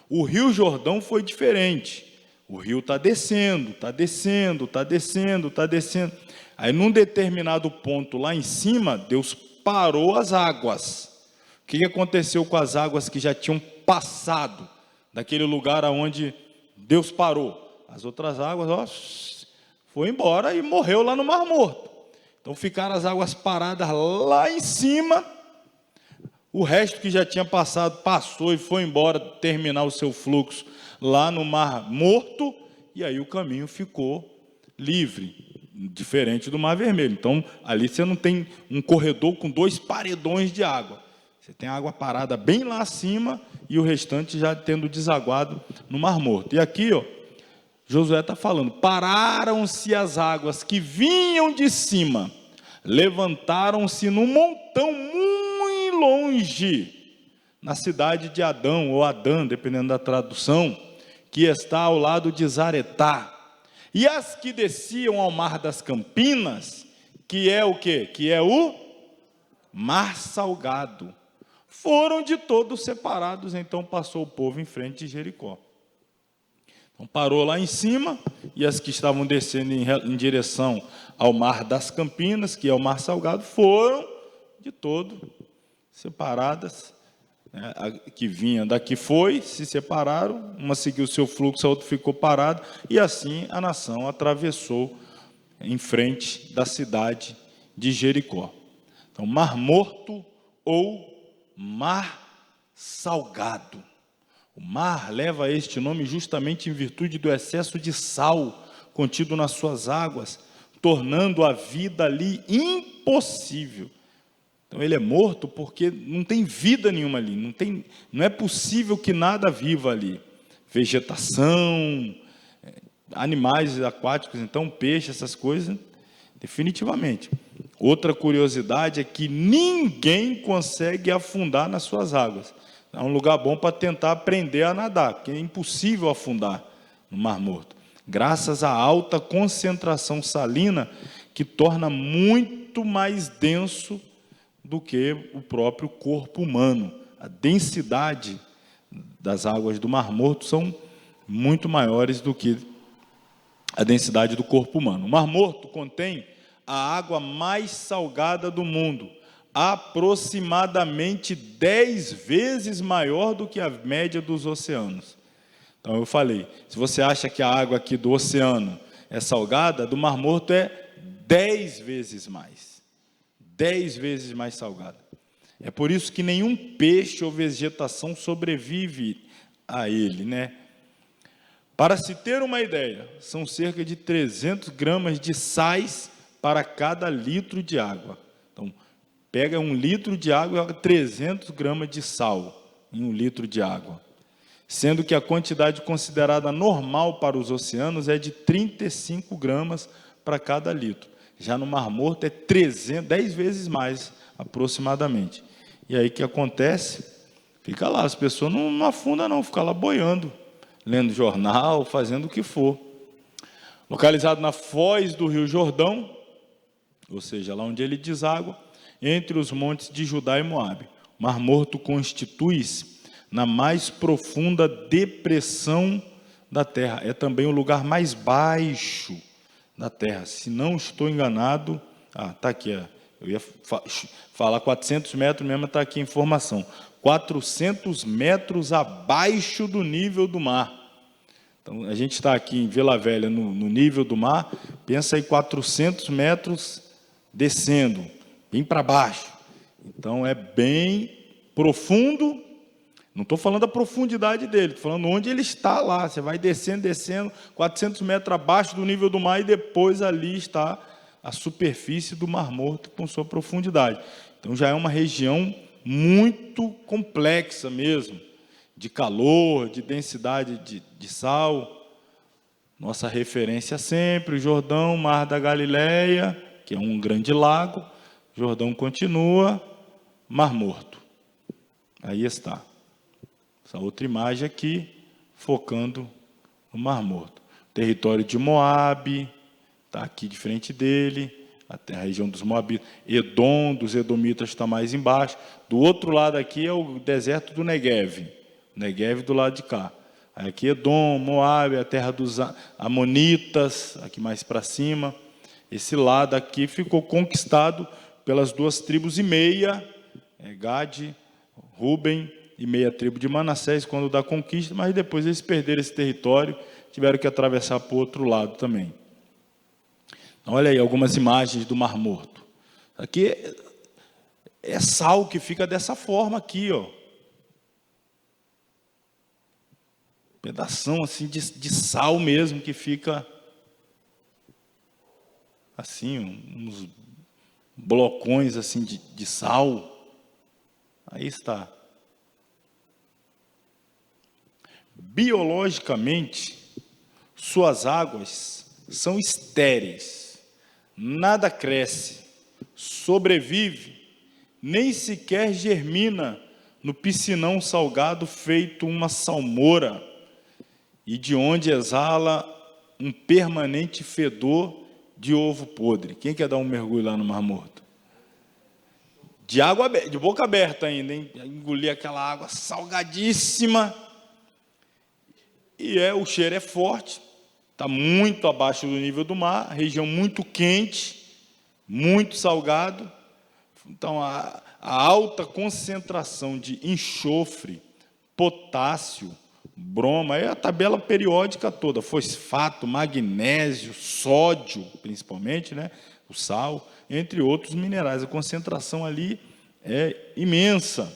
O Rio Jordão foi diferente. O rio está descendo, está descendo, está descendo, está descendo. Aí, num determinado ponto lá em cima, Deus parou as águas. O que aconteceu com as águas que já tinham passado daquele lugar aonde Deus parou? As outras águas, ó, foi embora e morreu lá no Mar Morto. Então ficaram as águas paradas lá em cima. O resto que já tinha passado, passou e foi embora terminar o seu fluxo lá no Mar Morto, e aí o caminho ficou livre, diferente do Mar Vermelho. Então, ali você não tem um corredor com dois paredões de água. Você tem a água parada bem lá acima e o restante já tendo desaguado no Mar Morto. E aqui, ó, Josué está falando, pararam-se as águas que vinham de cima, levantaram-se num montão muito longe, na cidade de Adão, ou Adã, dependendo da tradução, que está ao lado de Zaretá. E as que desciam ao Mar das Campinas, que é o quê? Que é o Mar Salgado, foram de todos separados. Então passou o povo em frente de Jericó. Então parou lá em cima, e as que estavam descendo em direção ao Mar das Campinas, que é o Mar Salgado, foram de todo separadas. A que vinha daqui se separaram, uma seguiu o seu fluxo, a outra ficou parada, e assim a nação atravessou em frente da cidade de Jericó. Então, Mar Morto ou Mar Salgado. O mar leva este nome justamente em virtude do excesso de sal contido nas suas águas, tornando a vida ali impossível. Então ele é morto porque não tem vida nenhuma ali, não é possível que nada viva ali. Vegetação, animais aquáticos, então peixe, essas coisas, definitivamente. Outra curiosidade é que ninguém consegue afundar nas suas águas. É um lugar bom para tentar aprender a nadar, porque é impossível afundar no Mar Morto, graças à alta concentração salina, que torna muito mais denso do que o próprio corpo humano. A densidade das águas do Mar Morto são muito maiores do que a densidade do corpo humano. O Mar Morto contém a água mais salgada do mundo, aproximadamente 10 vezes maior do que a média dos oceanos. Então eu falei, se você acha que a água aqui do oceano é salgada, a do Mar Morto é 10 vezes mais. 10 vezes mais salgada. É por isso que nenhum peixe ou vegetação sobrevive a ele, né? Para se ter uma ideia, são cerca de 300 gramas de sais para cada litro de água. Então, pega 1 litro de água e joga 300 gramas de sal em 1 litro de água. Sendo que a quantidade considerada normal para os oceanos é de 35 gramas para cada litro. Já no Mar Morto é 10 vezes mais, aproximadamente. E aí o que acontece? Fica lá, as pessoas não afundam não, ficam lá boiando, lendo jornal, fazendo o que for. Localizado na foz do Rio Jordão, ou seja, lá onde ele deságua, entre os montes de Judá e Moabe. O Mar Morto constitui-se na mais profunda depressão da terra. É também o lugar mais baixo da terra. Se não estou enganado, está aqui, eu ia falar 400 metros mesmo, está aqui a informação. 400 metros abaixo do nível do mar. Então, a gente está aqui em Vila Velha, no nível do mar, pensa aí 400 metros descendo, bem para baixo. Então, é bem profundo, Não estou falando da profundidade dele, estou falando onde ele está lá. Você vai descendo, descendo, 400 metros abaixo do nível do mar, e depois ali está a superfície do Mar Morto com sua profundidade. Então já é uma região muito complexa mesmo, de calor, de densidade de sal. Nossa referência sempre, o Jordão, Mar da Galileia, que é um grande lago. Jordão continua, Mar Morto. Aí está. Essa outra imagem aqui, focando no Mar Morto. Território de Moabe, está aqui de frente dele, até a região dos Moabitas. Edom, dos Edomitas, está mais embaixo. Do outro lado aqui é o deserto do Neguev. Neguev do lado de cá. Aqui Edom, Moabe, a terra dos Amonitas, aqui mais para cima. Esse lado aqui ficou conquistado pelas 2 tribos e meia, Gade, Ruben e meia tribo de Manassés, quando da conquista, mas depois eles perderam esse território, tiveram que atravessar para o outro lado também. Então, olha aí algumas imagens do Mar Morto. Aqui é sal que fica dessa forma aqui, ó. Pedação assim de sal mesmo que fica assim, uns blocões assim de sal. Aí está. Biologicamente, suas águas são estéreis, nada cresce, sobrevive, nem sequer germina no piscinão salgado feito uma salmoura, e de onde exala um permanente fedor de ovo podre. Quem quer dar um mergulho lá no Mar Morto? De água aberta, de boca aberta ainda, hein? Engolir aquela água salgadíssima. E o cheiro é forte, está muito abaixo do nível do mar, região muito quente, muito salgado. Então, a alta concentração de enxofre, potássio, bromo, aí a tabela periódica toda, fosfato, magnésio, sódio, principalmente, né? O sal, entre outros minerais. A concentração ali é imensa.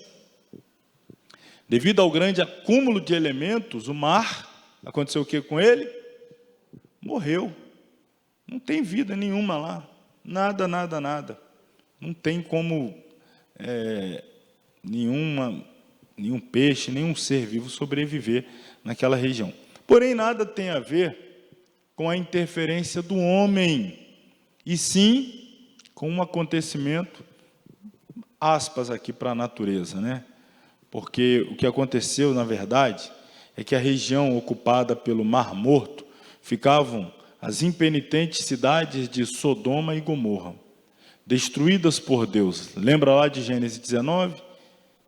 Devido ao grande acúmulo de elementos, o mar, aconteceu o que com ele? Morreu. Não tem vida nenhuma lá. Nada, nada, nada. Não tem como nenhum peixe, nenhum ser vivo sobreviver naquela região. Porém, nada tem a ver com a interferência do homem, e sim com um acontecimento, aspas aqui para a natureza, né? Porque o que aconteceu, na verdade, é que a região ocupada pelo Mar Morto ficavam as impenitentes cidades de Sodoma e Gomorra, destruídas por Deus. Lembra lá de Gênesis 19?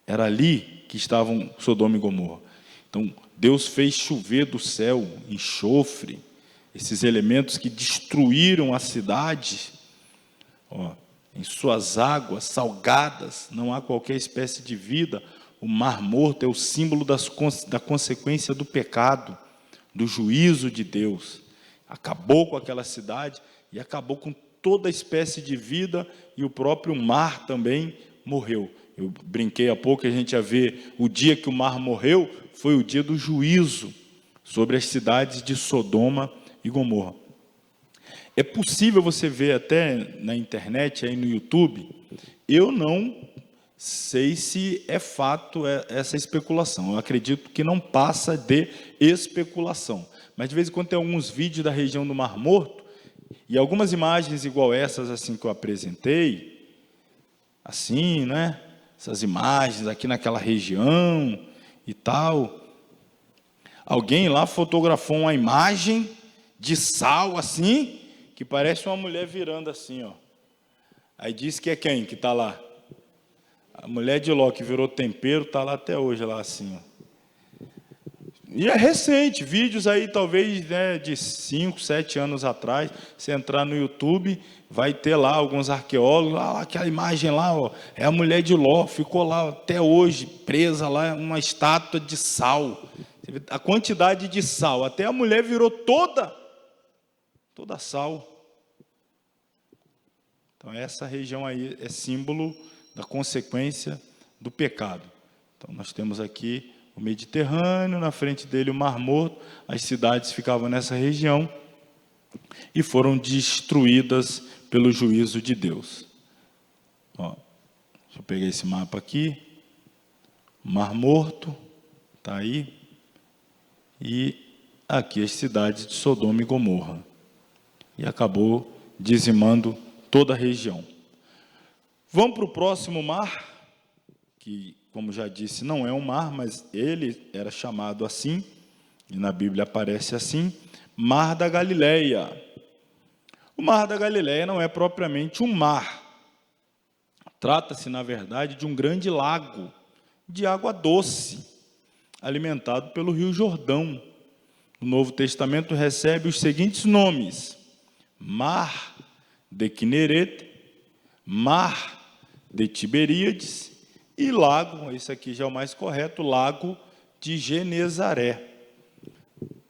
Era ali que estavam Sodoma e Gomorra. Então, Deus fez chover do céu enxofre, esses elementos que destruíram a cidade, em suas águas salgadas, não há qualquer espécie de vida. O Mar Morto é o símbolo da consequência do pecado, do juízo de Deus. Acabou com aquela cidade e acabou com toda espécie de vida, e o próprio mar também morreu. Eu brinquei há pouco, a gente ia ver o dia que o mar morreu, foi o dia do juízo sobre as cidades de Sodoma e Gomorra. É possível você ver até na internet, aí no YouTube, eu não sei se é fato essa especulação, eu acredito que não passa de especulação, mas de vez em quando tem alguns vídeos da região do Mar Morto, e algumas imagens igual essas assim que eu apresentei, assim, né? Essas imagens aqui naquela região e tal. Alguém lá fotografou uma imagem de sal assim, que parece uma mulher virando assim, ó. Aí diz que é quem que está lá? A mulher de Ló, que virou tempero, está lá até hoje, lá assim, ó. E é recente, vídeos aí talvez, né, de 5, 7 anos atrás. Se entrar no YouTube, vai ter lá alguns arqueólogos, aquela imagem lá, ó, é a mulher de Ló, ficou lá até hoje, presa lá, uma estátua de sal. A quantidade de sal, até a mulher virou toda sal. Então essa região aí é símbolo da consequência do pecado. Então nós temos aqui o Mediterrâneo, na frente dele o Mar Morto, as cidades ficavam nessa região e foram destruídas pelo juízo de Deus. Ó, deixa eu pegar esse mapa aqui, Mar Morto, está aí, e aqui as cidades de Sodoma e Gomorra, e acabou dizimando toda a região. Vamos para o próximo mar, que, como já disse, não é um mar, mas ele era chamado assim, e na Bíblia aparece assim, Mar da Galileia. O Mar da Galileia não é propriamente um mar. Trata-se, na verdade, de um grande lago de água doce, alimentado pelo Rio Jordão. O Novo Testamento recebe os seguintes nomes: Mar de Quinerete, Mar de Tiberíades e lago, esse aqui já é o mais correto, lago de Genezaré.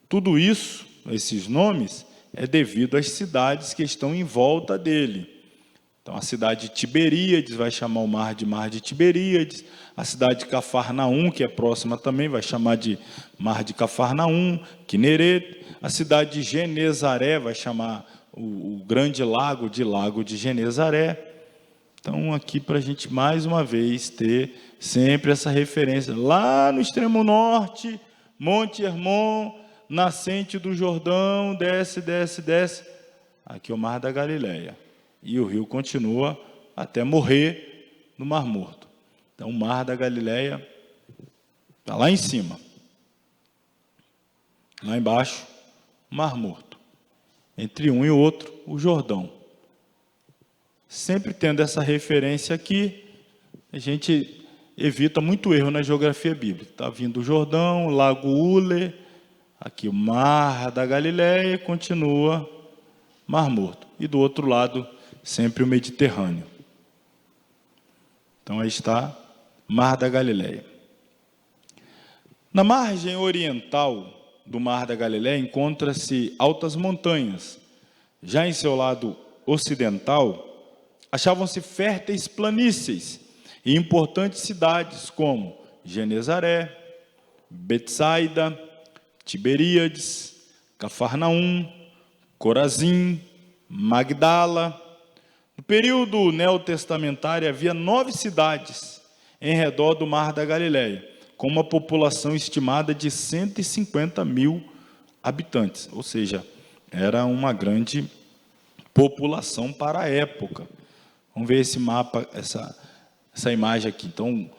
Tudo isso, esses nomes, é devido às cidades que estão em volta dele. Então, a cidade de Tiberíades vai chamar o mar de Tiberíades, a cidade de Cafarnaum, que é próxima também, vai chamar de Mar de Cafarnaum, Quinerete, a cidade de Genezaré vai chamar o grande lago de Genezaré. Então, aqui para a gente, mais uma vez, ter sempre essa referência. Lá no extremo norte, Monte Hermon, nascente do Jordão, desce. Aqui é o Mar da Galileia. E o rio continua até morrer no Mar Morto. Então, o Mar da Galileia está lá em cima. Lá embaixo, o Mar Morto. Entre um e outro, o Jordão. Sempre tendo essa referência aqui, a gente evita muito erro na geografia bíblica. Está vindo o Jordão, o Lago Ule, aqui o Mar da Galileia, continua Mar Morto. E do outro lado, sempre o Mediterrâneo. Então, aí está Mar da Galileia. Na margem oriental do Mar da Galileia encontra-se altas montanhas. Já em seu lado ocidental, achavam-se férteis planícies e importantes cidades como Genezaré, Betsaida, Tiberíades, Cafarnaum, Corazim, Magdala. No período neotestamentário havia 9 cidades em redor do Mar da Galileia, com uma população estimada de 150 mil habitantes, ou seja, era uma grande população para a época. Vamos ver esse mapa, essa imagem aqui. Então,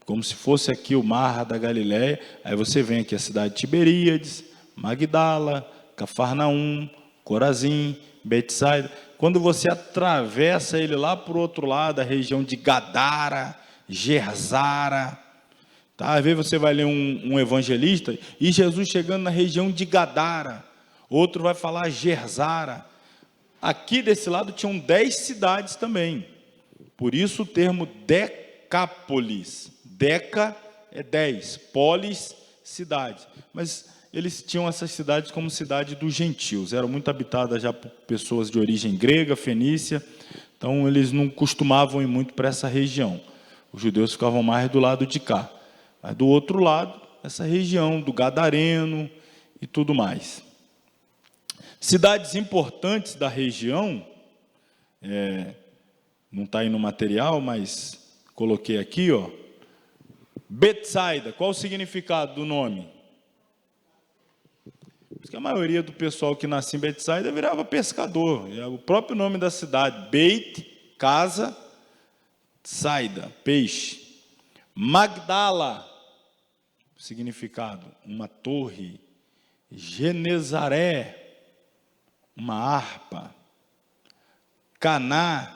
como se fosse aqui o Mar da Galileia, aí você vem aqui a cidade de Tiberíades, Magdala, Cafarnaum, Corazim, Betsaida. Quando você atravessa ele lá para o outro lado, a região de Gadara, Gerzara, tá? Às vezes você vai ler um evangelista, e Jesus chegando na região de Gadara, outro vai falar Gerzara. Aqui desse lado tinham 10 cidades também, por isso o termo Decápolis. Deca é 10, polis, cidade. Mas eles tinham essas cidades como cidade dos gentios, eram muito habitadas já por pessoas de origem grega, fenícia, então eles não costumavam ir muito para essa região. Os judeus ficavam mais do lado de cá, mas do outro lado, essa região do Gadareno e tudo mais. Cidades importantes da região, não está aí no material, mas coloquei aqui, ó. Betsaida, qual o significado do nome? Porque a maioria do pessoal que nascia em Betsaida virava pescador. O próprio nome da cidade, Beit, casa, Saida, peixe. Magdala, significado, uma torre. Genezaré, uma harpa. Caná,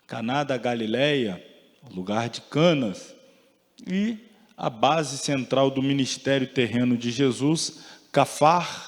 Caná da Galileia, lugar de canas. E a base central do ministério terreno de Jesus, Cafarnaum.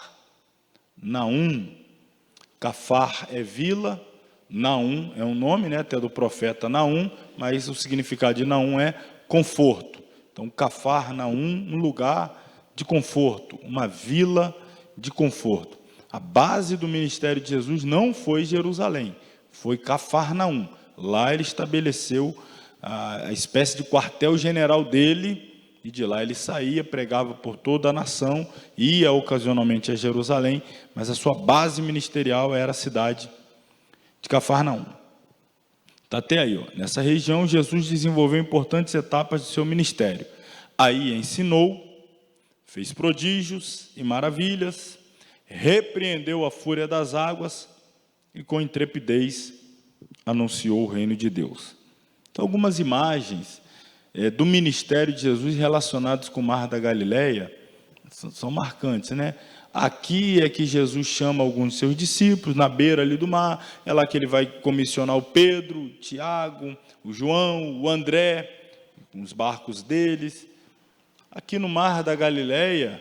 Cafar é vila, Naum é um nome, né, até do profeta Naum, mas o significado de Naum é conforto. Então, Cafarnaum, um lugar de conforto, uma vila de conforto. A base do ministério de Jesus não foi Jerusalém, foi Cafarnaum. Lá ele estabeleceu a espécie de quartel-general dele, e de lá ele saía, pregava por toda a nação, ia ocasionalmente a Jerusalém, mas a sua base ministerial era a cidade de Cafarnaum. Está até aí, ó. Nessa região, Jesus desenvolveu importantes etapas de seu ministério. Aí ensinou, fez prodígios e maravilhas, repreendeu a fúria das águas e com intrepidez anunciou o reino de Deus. Então, algumas imagens do ministério de Jesus relacionadas com o Mar da Galileia são marcantes, né? Aqui é que Jesus chama alguns de seus discípulos, na beira ali do mar, é lá que ele vai comissionar o Pedro, o Tiago, o João, o André, com os barcos deles. Aqui no Mar da Galileia,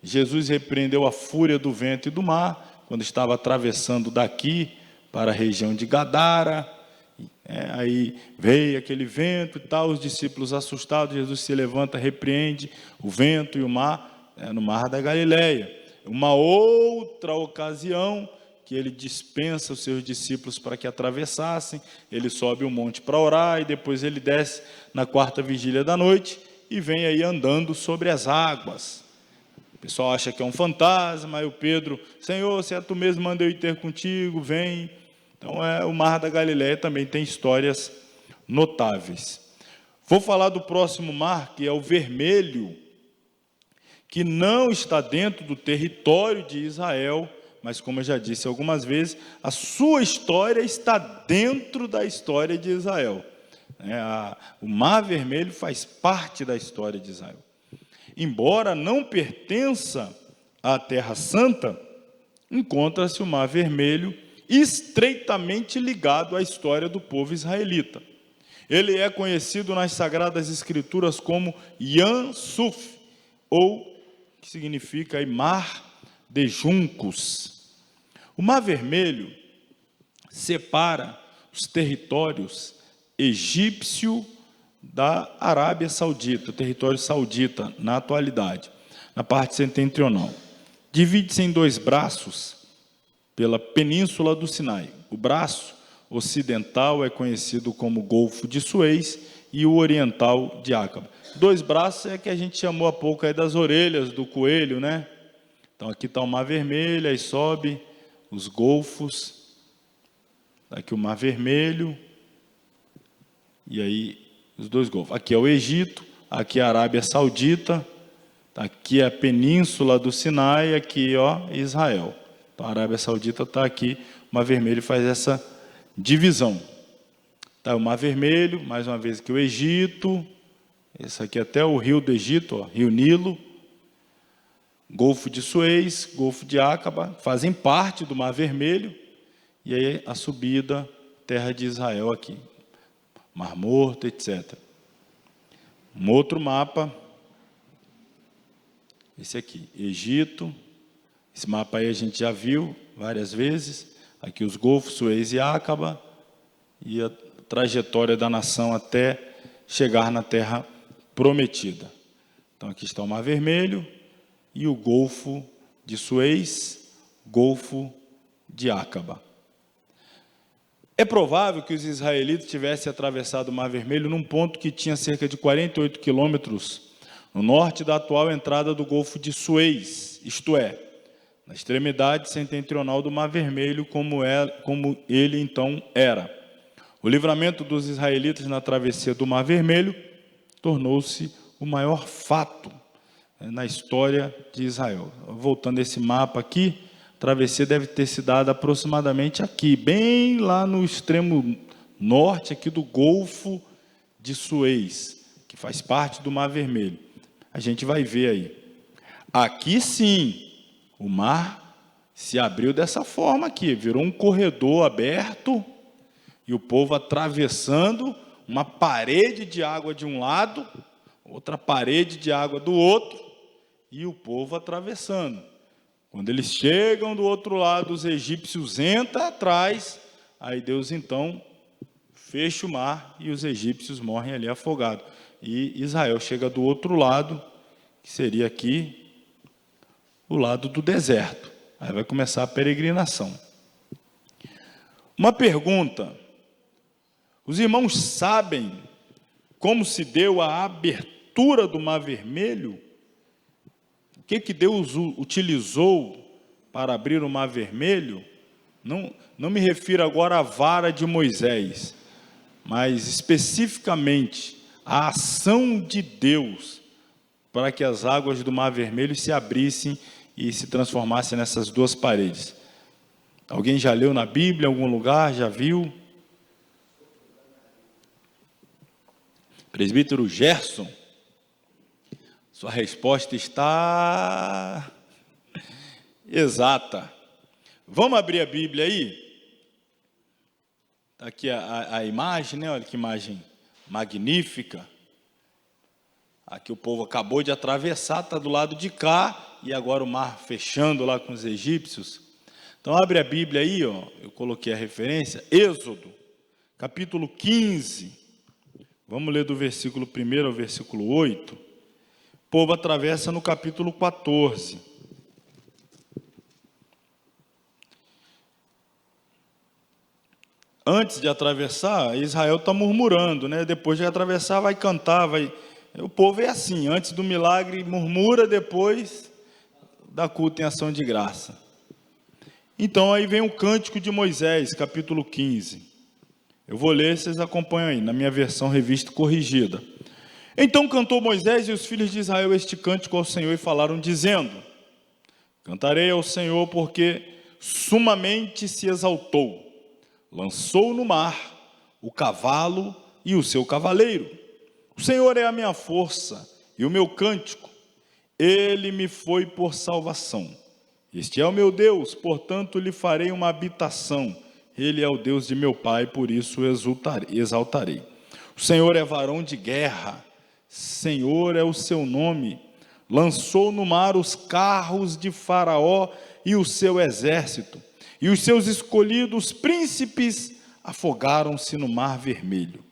Jesus repreendeu a fúria do vento e do mar, quando estava atravessando daqui para a região de Gadara. Aí veio aquele vento e tal, os discípulos assustados, Jesus se levanta, repreende o vento e o mar, no Mar da Galileia. Uma outra ocasião que ele dispensa os seus discípulos para que atravessassem, ele sobe o monte para orar, e depois ele desce na quarta vigília da noite, e vem aí andando sobre as águas. O pessoal acha que é um fantasma, aí o Pedro, Senhor, se é tu mesmo, manda eu ir ter contigo, vem. Então, o Mar da Galileia também tem histórias notáveis. Vou falar do próximo mar, que é o Vermelho, que não está dentro do território de Israel, mas, como eu já disse algumas vezes, a sua história está dentro da história de Israel. O Mar Vermelho faz parte da história de Israel. Embora não pertença à Terra Santa, encontra-se o Mar Vermelho estreitamente ligado à história do povo israelita. Ele é conhecido nas Sagradas Escrituras como Yam Suf, ou que significa Mar de Juncos. O Mar Vermelho separa os territórios egípcio da Arábia Saudita, o território saudita na atualidade, na parte setentrional. Divide-se em dois braços pela Península do Sinai. O braço ocidental é conhecido como Golfo de Suez e o oriental de Áqaba. Dois braços é que a gente chamou há pouco aí das orelhas do coelho, né? Então aqui está o Mar Vermelho, aí sobe os golfos, aqui o Mar Vermelho, e aí os dois golfos. Aqui é o Egito, aqui é a Arábia Saudita, aqui é a Península do Sinai, aqui Israel. Então a Arábia Saudita está aqui, o Mar Vermelho faz essa divisão. Tá, o Mar Vermelho, mais uma vez aqui o Egito, esse aqui até o rio do Egito, Rio Nilo, Golfo de Suez, Golfo de Áqaba, fazem parte do Mar Vermelho, e aí a subida, terra de Israel aqui, Mar Morto, etc. Um outro mapa, esse aqui, Egito, esse mapa aí a gente já viu várias vezes, aqui os Golfos, Suez e Áqaba, e a trajetória da nação até chegar na terra prometida. Então aqui está o Mar Vermelho e o Golfo de Suez, Golfo de Áqaba. É provável que os israelitas tivessem atravessado o Mar Vermelho num ponto que tinha cerca de 48 quilômetros no norte da atual entrada do Golfo de Suez, isto é, na extremidade setentrional do Mar Vermelho, como ele então era. O livramento dos israelitas na travessia do Mar Vermelho tornou-se o maior fato na história de Israel. Voltando a esse mapa aqui, a travessia deve ter se dado aproximadamente aqui, bem lá no extremo norte aqui do Golfo de Suez, que faz parte do Mar Vermelho. A gente vai ver aí. Aqui sim, o mar se abriu dessa forma aqui, virou um corredor aberto, e o povo atravessando uma parede de água de um lado, outra parede de água do outro, e o povo atravessando. Quando eles chegam do outro lado, os egípcios entram atrás, aí Deus então fecha o mar e os egípcios morrem ali afogados. E Israel chega do outro lado, que seria aqui o lado do deserto. Aí vai começar a peregrinação. Uma pergunta: os irmãos sabem como se deu a abertura abertura do Mar Vermelho, o que Deus utilizou para abrir o Mar Vermelho, não me refiro agora à vara de Moisés, mas especificamente a ação de Deus para que as águas do Mar Vermelho se abrissem e se transformassem nessas duas paredes. Alguém já leu na Bíblia, em algum lugar, já viu? Presbítero Gerson, sua resposta está exata. Vamos abrir a Bíblia aí? Está aqui a imagem, né? Olha que imagem magnífica. Aqui o povo acabou de atravessar, está do lado de cá, e agora o mar fechando lá com os egípcios. Então abre a Bíblia aí, ó, eu coloquei a referência, Êxodo, capítulo 15. Vamos ler do versículo 1 ao versículo 8. O povo atravessa no capítulo 14. Antes de atravessar, Israel está murmurando, né? Depois de atravessar, vai cantar, vai... O povo é assim, antes do milagre murmura, depois dá culto em ação de graça. Então aí vem o cântico de Moisés, capítulo 15. Eu vou ler, vocês acompanham aí, na minha versão revista corrigida. Então cantou Moisés e os filhos de Israel este cântico ao Senhor e falaram dizendo: cantarei ao Senhor porque sumamente se exaltou, lançou no mar o cavalo e o seu cavaleiro. O Senhor é a minha força e o meu cântico, ele me foi por salvação. Este é o meu Deus, portanto lhe farei uma habitação. Ele é o Deus de meu pai, por isso exaltarei. O Senhor é varão de guerra, Senhor é o seu nome. Lançou no mar os carros de Faraó e o seu exército, e os seus escolhidos príncipes afogaram-se no mar vermelho.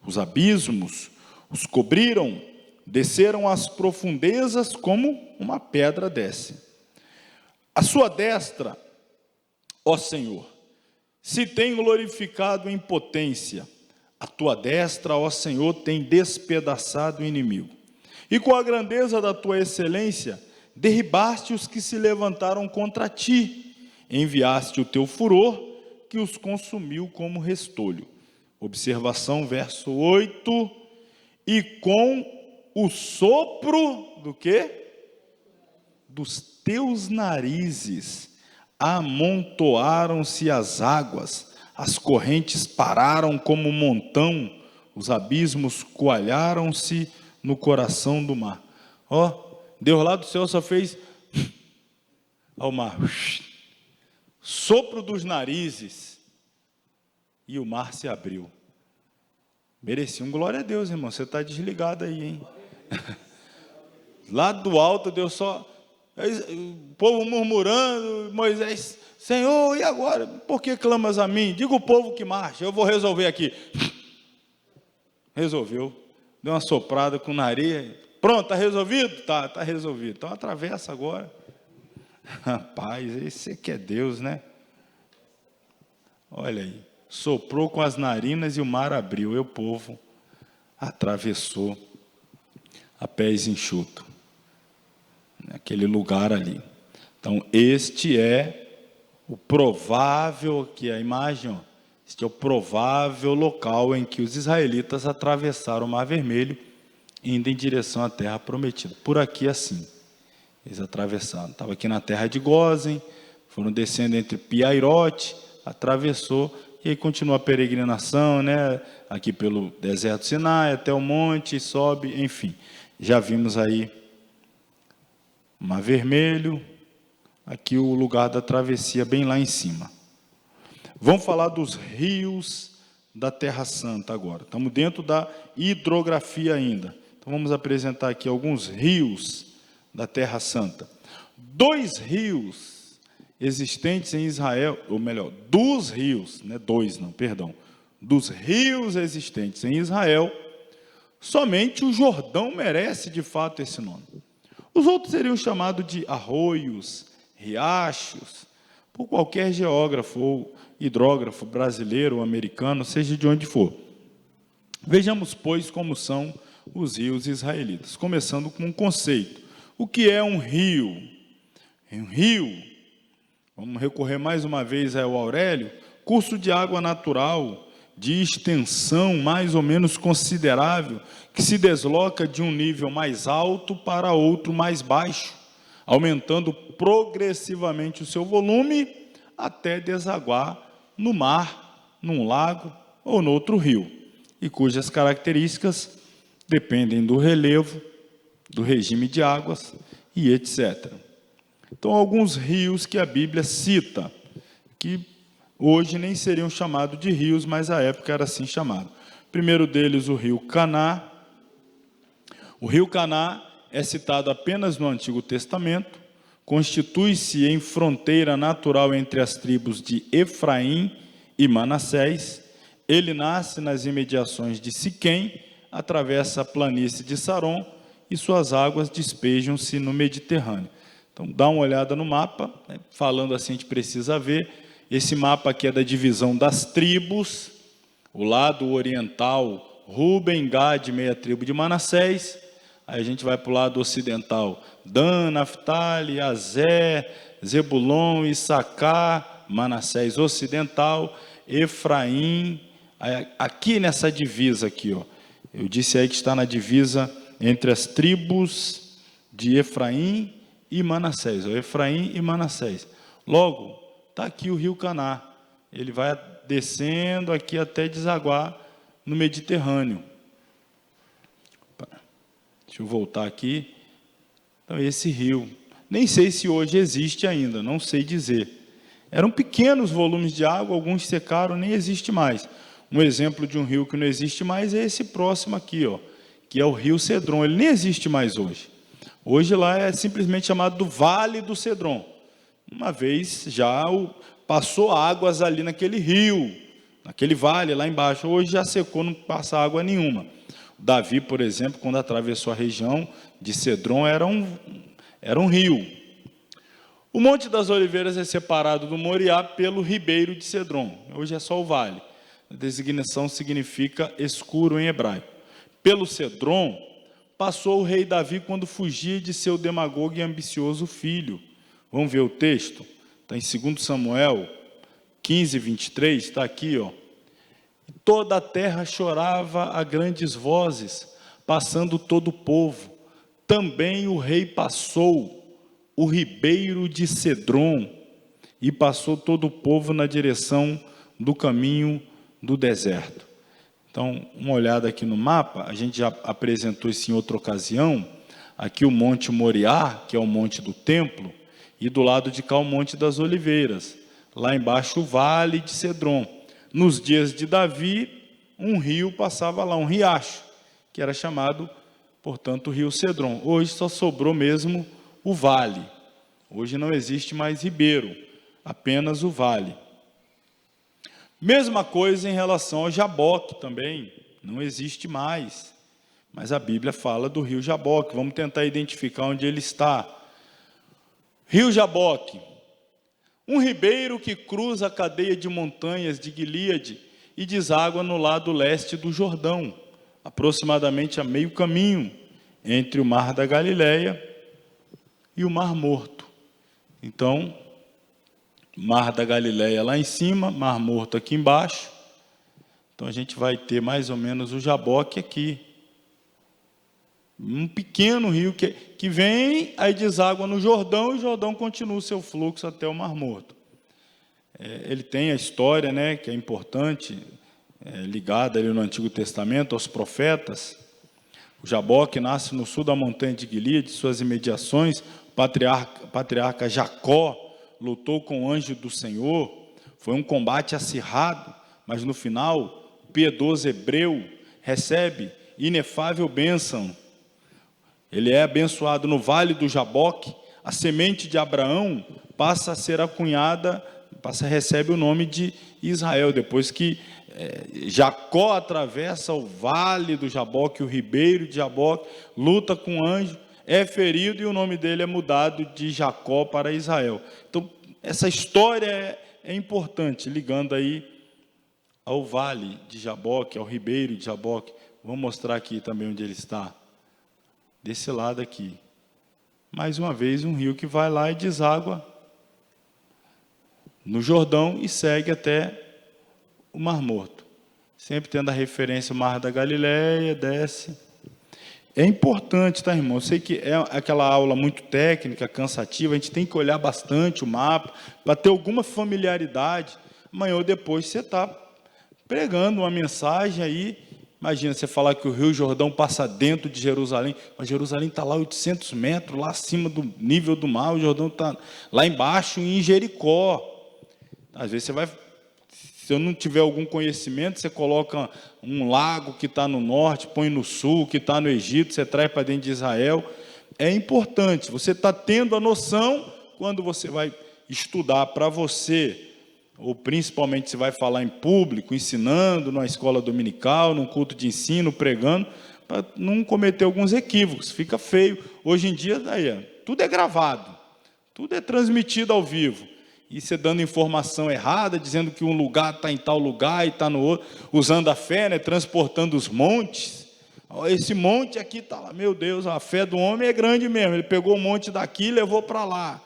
Os abismos os cobriram, desceram às profundezas como uma pedra desce. A sua destra, ó Senhor, se tem glorificado em potência. A tua destra, ó Senhor, tem despedaçado o inimigo. E com a grandeza da tua excelência, derribaste os que se levantaram contra ti. Enviaste o teu furor, que os consumiu como restolho. Observação, verso 8. E com o sopro do quê? Dos teus narizes amontoaram-se as águas, as correntes pararam como um montão, os abismos coalharam-se no coração do mar. Ó, Deus lá do céu só fez ao mar, sopro dos narizes, e o mar se abriu. Merecia um glória a Deus, irmão. Você está desligado aí, hein? Lá do alto, Deus só... O povo murmurando, Moisés, Senhor, e agora? Por que clamas a mim? Diga o povo que marcha, eu vou resolver aqui. Resolveu. Deu uma soprada com o nariz. Pronto, está resolvido? Tá resolvido. Então atravessa agora. Rapaz, esse aqui é Deus, né? Olha aí. Soprou com as narinas e o mar abriu. E o povo atravessou a pés enxutos. Naquele lugar ali. Então, este é o provável, aqui a imagem, ó, este é o provável local em que os israelitas atravessaram o Mar Vermelho, indo em direção à terra prometida. Por aqui assim, eles atravessaram. Estava aqui na terra de Gósen, foram descendo entre Piairote, atravessou, e aí continua a peregrinação, né? Aqui pelo deserto Sinai, até o monte, sobe, enfim. Já vimos aí Mar Vermelho, aqui o lugar da travessia, bem lá em cima. Vamos falar dos rios da Terra Santa agora. Estamos dentro da hidrografia ainda. Então vamos apresentar aqui alguns rios da Terra Santa. 2 rios existentes em Israel, ou melhor, dos rios, não é 2 não, perdão. Dos rios existentes em Israel, somente o Jordão merece de fato esse nome. Os outros seriam chamados de arroios, riachos, por qualquer geógrafo ou hidrógrafo brasileiro ou americano, seja de onde for. Vejamos, pois, como são os rios israelitas. Começando com um conceito. O que é um rio? Um rio, vamos recorrer mais uma vez ao Aurélio, curso de água natural, de extensão mais ou menos considerável, que se desloca de um nível mais alto para outro mais baixo, aumentando progressivamente o seu volume até desaguar no mar, num lago ou no outro rio, e cujas características dependem do relevo, do regime de águas e etc. Então, alguns rios que a Bíblia cita, que hoje nem seriam chamados de rios, mas à época era assim chamado. Primeiro deles, o rio Caná. O rio Caná é citado apenas no Antigo Testamento, constitui-se em fronteira natural entre as tribos de Efraim e Manassés. Ele nasce nas imediações de Siquém, atravessa a planície de Saron e suas águas despejam-se no Mediterrâneo. Então, dá uma olhada no mapa, né? Falando assim, a gente precisa ver. Esse mapa aqui é da divisão das tribos, o lado oriental, Ruben, Gad, meia tribo de Manassés. Aí a gente vai para o lado ocidental, Dan, Naftali, Azer, Zebulon, Issacar, Manassés ocidental, Efraim. Aqui nessa divisa aqui, ó, eu disse aí que está na divisa entre as tribos de Efraim e Manassés, ó, Efraim e Manassés. Logo, está aqui o rio Caná, ele vai descendo aqui até desaguar no Mediterrâneo. Deixa eu voltar aqui. Então, esse rio, nem sei se hoje existe ainda, não sei dizer. Eram pequenos volumes de água, alguns secaram, nem existe mais. Um exemplo de um rio que não existe mais é esse próximo aqui, ó, que é o rio Cedron. Ele nem existe mais hoje. Hoje lá é simplesmente chamado do Vale do Cedron. Uma vez já passou águas ali naquele rio, naquele vale lá embaixo. Hoje já secou, não passa água nenhuma. Davi, por exemplo, quando atravessou a região de Cedron, era um rio. O Monte das Oliveiras é separado do Moriá pelo ribeiro de Cedron. Hoje é só o vale. A designação significa escuro em hebraico. Pelo Cedron, passou o rei Davi quando fugia de seu demagogo e ambicioso filho. Vamos ver o texto? Está em 2 Samuel 15, 23, está aqui, ó. Toda a terra chorava a grandes vozes, passando todo o povo. Também o rei passou o ribeiro de Cedron, e passou todo o povo na direção do caminho do deserto. Então, uma olhada aqui no mapa, a gente já apresentou isso em outra ocasião. Aqui o Monte Moriá, que é o monte do templo, e do lado de cá o Monte das Oliveiras. Lá embaixo o Vale de Cedron. Nos dias de Davi, um rio passava lá, um riacho, que era chamado, portanto, o rio Cedron. Hoje só sobrou mesmo o vale. Hoje não existe mais ribeiro, apenas o vale. Mesma coisa em relação ao Jaboque também, não existe mais. Mas a Bíblia fala do rio Jaboque. Vamos tentar identificar onde ele está. Rio Jaboque. Um ribeiro que cruza a cadeia de montanhas de Gileade e deságua no lado leste do Jordão, aproximadamente a meio caminho entre o Mar da Galileia e o Mar Morto. Então, Mar da Galileia lá em cima, Mar Morto aqui embaixo. Então, a gente vai ter mais ou menos o Jaboque aqui. Um pequeno rio que vem, aí deságua no Jordão, e o Jordão continua o seu fluxo até o Mar Morto. Ele tem a história, né, que é importante, ligada ali no Antigo Testamento, aos profetas. O Jaboque nasce no sul da montanha de Gileade, de suas imediações. O patriarca Jacó lutou com o anjo do Senhor. Foi um combate acirrado, mas no final, o piedoso hebreu recebe inefável bênção. Ele é abençoado no Vale do Jaboque. A semente de Abraão passa a ser acunhada, recebe o nome de Israel, depois que Jacó atravessa o Vale do Jaboque, o ribeiro de Jaboque, luta com o anjo, é ferido e o nome dele é mudado de Jacó para Israel. Então, essa história é importante, ligando aí ao Vale de Jaboque, ao ribeiro de Jaboque, vou mostrar aqui também onde ele está. Desse lado aqui. Mais uma vez, um rio que vai lá e deságua no Jordão e segue até o Mar Morto. Sempre tendo a referência ao Mar da Galileia, desce. É importante, tá, irmão? Eu sei que é aquela aula muito técnica, cansativa, a gente tem que olhar bastante o mapa, para ter alguma familiaridade. Amanhã ou depois você está pregando uma mensagem aí. Imagina você falar que o Rio Jordão passa dentro de Jerusalém, mas Jerusalém está lá 800 metros, lá acima do nível do mar, o Jordão está lá embaixo, em Jericó. Às vezes você vai, se eu não tiver algum conhecimento, você coloca um lago que está no norte, põe no sul, que está no Egito, você traz para dentro de Israel. É importante, você está tendo a noção, quando você vai estudar para você, ou principalmente se vai falar em público, ensinando, numa escola dominical, num culto de ensino, pregando, para não cometer alguns equívocos, fica feio. Hoje em dia, tudo é gravado, tudo é transmitido ao vivo, e você dando informação errada, dizendo que um lugar está em tal lugar e está no outro, usando a fé, né, transportando os montes. Esse monte aqui está lá, meu Deus, a fé do homem é grande mesmo, ele pegou um monte daqui e levou para lá.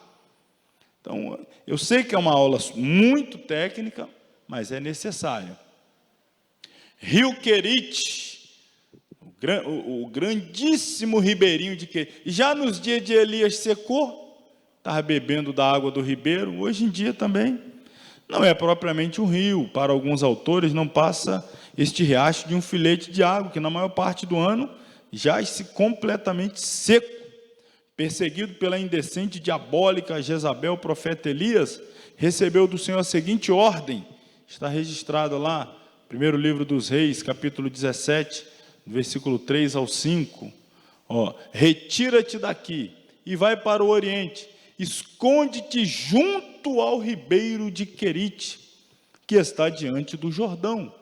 Então, eu sei que é uma aula muito técnica, mas é necessária. Rio Querite, o grandíssimo ribeirinho de Querite. Já nos dias de Elias secou, estava bebendo da água do ribeiro. Hoje em dia também não é propriamente um rio. Para alguns autores, não passa este riacho de um filete de água, que na maior parte do ano jaz-se completamente seco. Perseguido pela indecente, diabólica Jezabel, o profeta Elias recebeu do Senhor a seguinte ordem, está registrado lá, primeiro livro dos Reis, capítulo 17, versículo 3 ao 5, retira-te daqui e vai para o oriente, esconde-te junto ao ribeiro de Querite, que está diante do Jordão,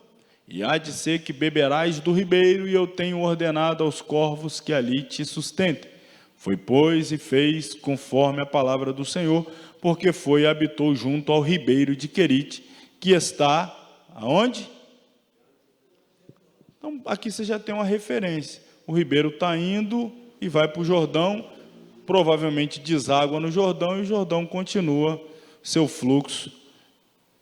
e há de ser que beberás do ribeiro, e eu tenho ordenado aos corvos que ali te sustentem. Foi, pois, e fez conforme a palavra do Senhor, porque foi e habitou junto ao ribeiro de Querite, que está, aonde? Então, aqui você já tem uma referência. O ribeiro está indo e vai para o Jordão, provavelmente deságua no Jordão, e o Jordão continua seu fluxo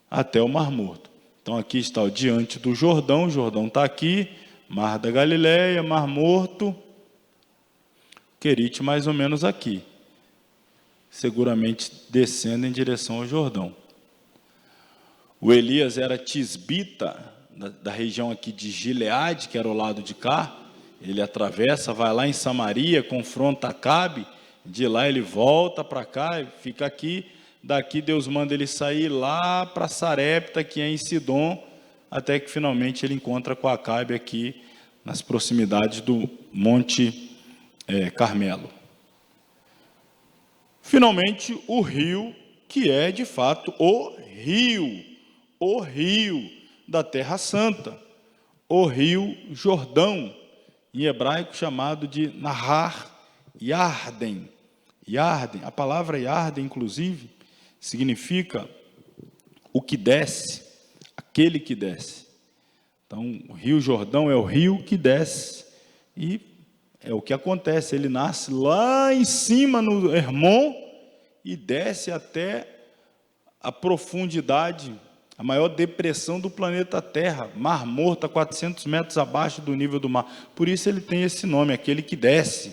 até o Mar Morto. Então, aqui está diante do Jordão, o Jordão está aqui, Mar da Galileia, Mar Morto, Querite mais ou menos aqui, seguramente descendo em direção ao Jordão. O Elias era tisbita, da região aqui de Gileade, que era o lado de cá. Ele atravessa, vai lá em Samaria, confronta Acabe, de lá ele volta para cá, fica aqui. Daqui Deus manda ele sair lá para Sarepta, que é em Sidom, até que finalmente ele encontra com Acabe aqui, nas proximidades do Monte Carmelo. Finalmente, o rio, que é de fato o rio da Terra Santa, o rio Jordão, em hebraico chamado de Nahar Yarden. Yarden, a palavra Yarden, inclusive, significa o que desce, aquele que desce. Então, o rio Jordão é o rio que desce, e é o que acontece, ele nasce lá em cima no Hermon e desce até a profundidade, a maior depressão do planeta Terra, Mar Morto, a 400 metros abaixo do nível do mar. Por isso ele tem esse nome, aquele que desce.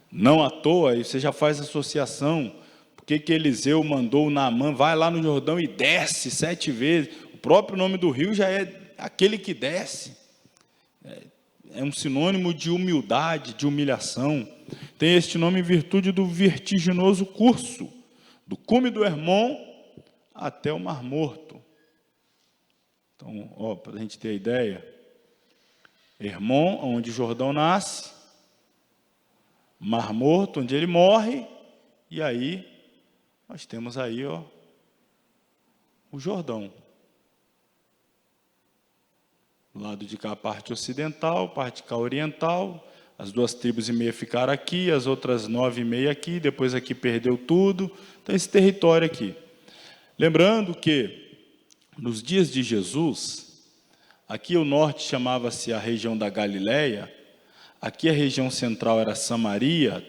Não à toa, aí você já faz associação, porque que Eliseu mandou o Naamã, vai lá no Jordão e desce 7 vezes. O próprio nome do rio já é aquele que desce. É um sinônimo de humildade, de humilhação. Tem este nome em virtude do vertiginoso curso, do cume do Hermon até o Mar Morto. Então, para a gente ter a ideia, Hermon, onde Jordão nasce, Mar Morto, onde ele morre, e aí nós temos aí o Jordão. Do lado de cá a parte ocidental, parte de cá oriental, as 2 tribos e meia ficaram aqui, as outras 9 e meia aqui, depois aqui perdeu tudo, então esse território aqui. Lembrando que, nos dias de Jesus, Aqui o norte chamava-se a região da Galileia, aqui a região central era Samaria,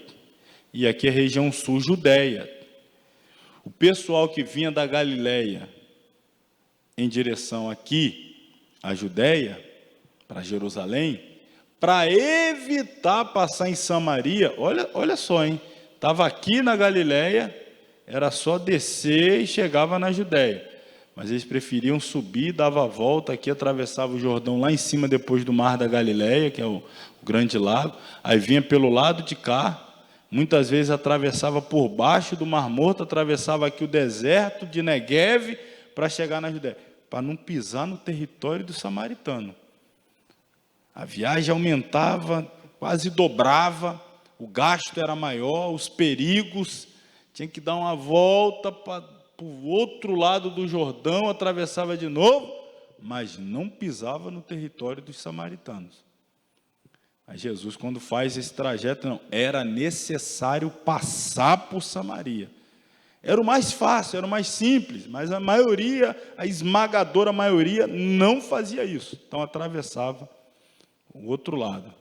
e aqui a região sul, Judéia. O pessoal que vinha da Galileia em direção aqui, a Judéia, para Jerusalém, para evitar passar em Samaria, olha só, hein? Estava aqui na Galileia, era só descer e chegava na Judéia. Mas eles preferiam subir, dava a volta aqui, atravessava o Jordão lá em cima, depois do Mar da Galileia, que é o grande lago, aí vinha pelo lado de cá, muitas vezes atravessava por baixo do Mar Morto, atravessava aqui o deserto de Negueve, para chegar na Judéia, para não pisar no território do samaritano. A viagem aumentava, quase dobrava, o gasto era maior, os perigos, tinha que dar uma volta para o outro lado do Jordão, atravessava de novo, mas não pisava no território dos samaritanos. Mas Jesus, quando faz esse trajeto, não, era necessário passar por Samaria. Era o mais fácil, era o mais simples, mas a maioria, a esmagadora maioria, não fazia isso. Então atravessava o outro lado.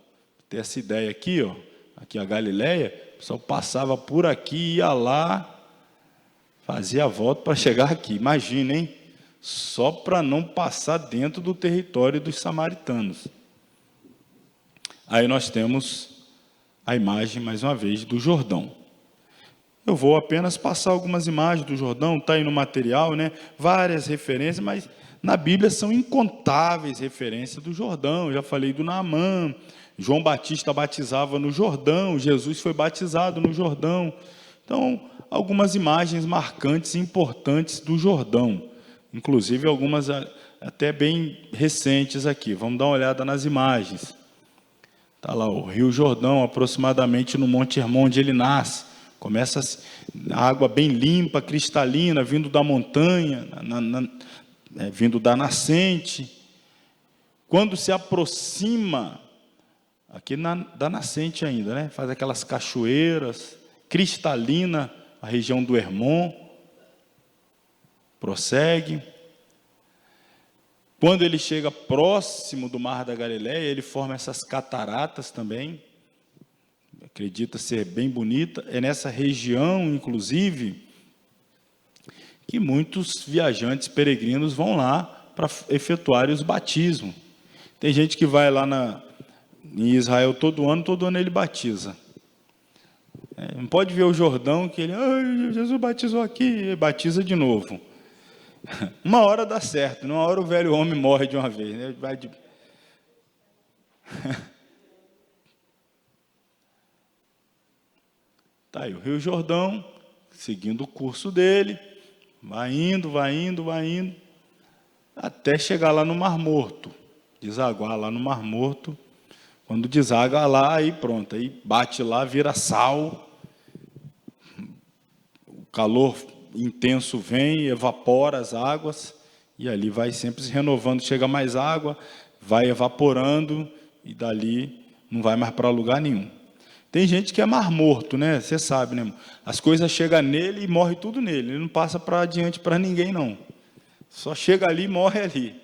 Tem essa ideia aqui, ó, aqui a Galileia, o pessoal passava por aqui, ia lá, fazia a volta para chegar aqui. Imagina, hein? Só para não passar dentro do território dos samaritanos. Aí nós temos a imagem, mais uma vez, do Jordão. Eu vou apenas passar algumas imagens do Jordão, está aí no material, né? Várias referências, mas na Bíblia são incontáveis referências do Jordão. Eu já falei do Naamã, João Batista batizava no Jordão, Jesus foi batizado no Jordão. Então, algumas imagens marcantes e importantes do Jordão, inclusive algumas até bem recentes aqui. Vamos dar uma olhada nas imagens. Está lá o Rio Jordão, aproximadamente no Monte Hermon, onde ele nasce. Começa a água bem limpa, cristalina, vindo da montanha, vindo da nascente. Quando se aproxima, aqui da nascente ainda, né? Faz aquelas cachoeiras, cristalina, a região do Hermon, prossegue. Quando ele chega próximo do Mar da Galileia, ele forma essas cataratas também, acredita ser bem bonita. É nessa região, inclusive, que muitos viajantes peregrinos vão lá para efetuarem os batismos. Tem gente que vai lá em Israel todo ano ele batiza. Não pode ver o Jordão que ele, Jesus batizou aqui, e batiza de novo. Uma hora dá certo, numa hora o velho homem morre de uma vez, né? Vai de... Tá aí o Rio Jordão, seguindo o curso dele, vai indo, até chegar lá no Mar Morto, desaguar lá no Mar Morto. Quando desaga lá, aí pronto, aí bate lá, vira sal, o calor intenso vem, evapora as águas, e ali vai sempre se renovando, chega mais água, vai evaporando, e dali não vai mais para lugar nenhum. Tem gente que é Mar Morto, né? Você sabe, né? As coisas chegam nele e morre tudo nele, ele não passa para adiante para ninguém, não. Só chega ali e morre ali.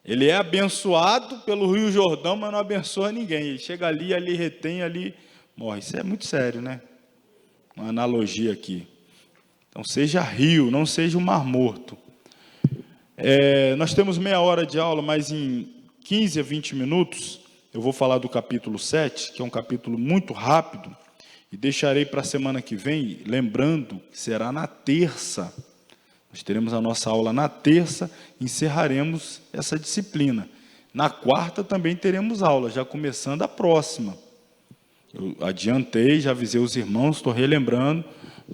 Ele é abençoado pelo Rio Jordão, mas não abençoa ninguém. Ele chega ali retém, ali morre. Isso é muito sério, né? Uma analogia aqui. Então, seja rio, não seja o Mar Morto. Nós temos meia hora de aula, mas em 15 a 20 minutos, eu vou falar do capítulo 7, que é um capítulo muito rápido, e deixarei para a semana que vem, lembrando que será na terça. Nós teremos a nossa aula na terça, encerraremos essa disciplina. Na quarta também teremos aula, já começando a próxima. Eu adiantei, já avisei os irmãos, estou relembrando,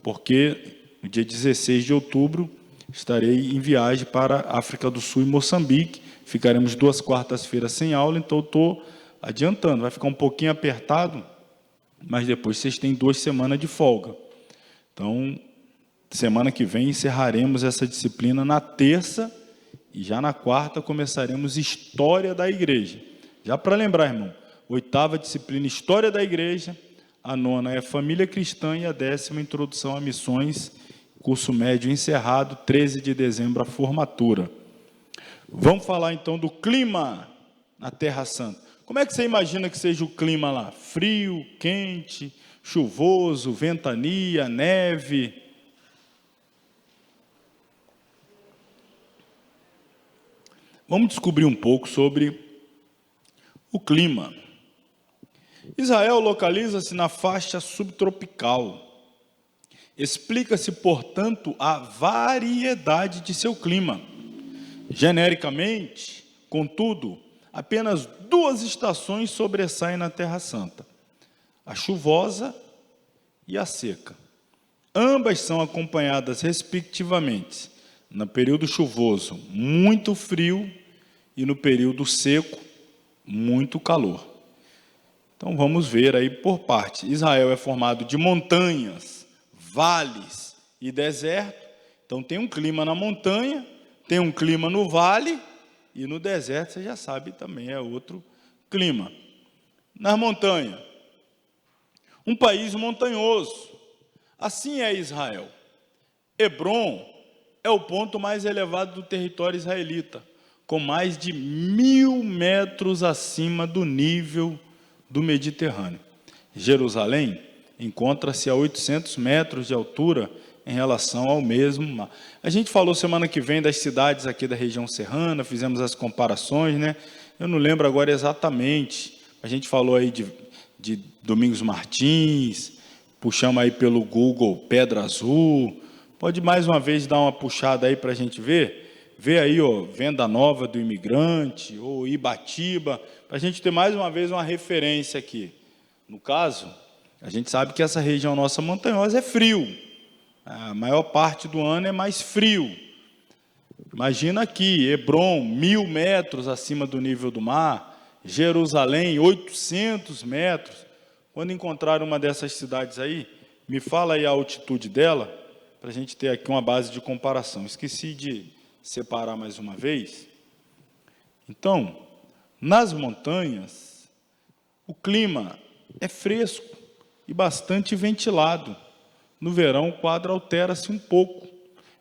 porque no dia 16 de outubro estarei em viagem para a África do Sul e Moçambique. Ficaremos 2 quartas-feiras sem aula, então estou adiantando. Vai ficar um pouquinho apertado, mas depois vocês têm 2 semanas de folga. Então, semana que vem encerraremos essa disciplina na terça e já na quarta começaremos História da Igreja. Já para lembrar, irmão, 8ª disciplina História da Igreja, a 9ª é Família Cristã e a 10ª Introdução a Missões, curso médio encerrado, 13 de dezembro a formatura. Vamos falar então do clima. na Terra Santa. Como é que você imagina que seja o clima lá? Frio, quente, chuvoso, ventania, neve? Vamos descobrir um pouco sobre o clima. Israel localiza-se na faixa subtropical. Explica-se, portanto, a variedade de seu clima. Genericamente, contudo, apenas 2 estações sobressaem na Terra Santa: a chuvosa e a seca. Ambas são acompanhadas, respectivamente, no período chuvoso, muito frio, e no período seco, muito calor. Então, vamos ver aí por parte. Israel é formado de montanhas, vales e deserto. Então, tem um clima na montanha, tem um clima no vale, e no deserto, você já sabe, também é outro clima. Nas montanhas, um país montanhoso. Assim é Israel. Hebrom é o ponto mais elevado do território israelita, com mais de 1.000 metros acima do nível do Mediterrâneo. Jerusalém encontra-se a 800 metros de altura em relação ao mesmo mar. A gente falou semana que vem das cidades aqui da região serrana, fizemos as comparações, né? Eu não lembro agora exatamente. A gente falou aí de Domingos Martins, puxamos aí pelo Google Pedra Azul. Pode mais uma vez dar uma puxada aí para a gente ver? Vê aí, ó, Venda Nova do Imigrante, ou Ibatiba, para a gente ter mais uma vez uma referência aqui. No caso, a gente sabe que essa região nossa montanhosa é frio. A maior parte do ano é mais frio. Imagina aqui, Hebrom, 1.000 metros acima do nível do mar, Jerusalém, 800 metros. Quando encontrar uma dessas cidades aí, me fala aí a altitude dela, para a gente ter aqui uma base de comparação. Esqueci de separar mais uma vez. Então, nas montanhas, o clima é fresco e bastante ventilado. No verão, o quadro altera-se um pouco,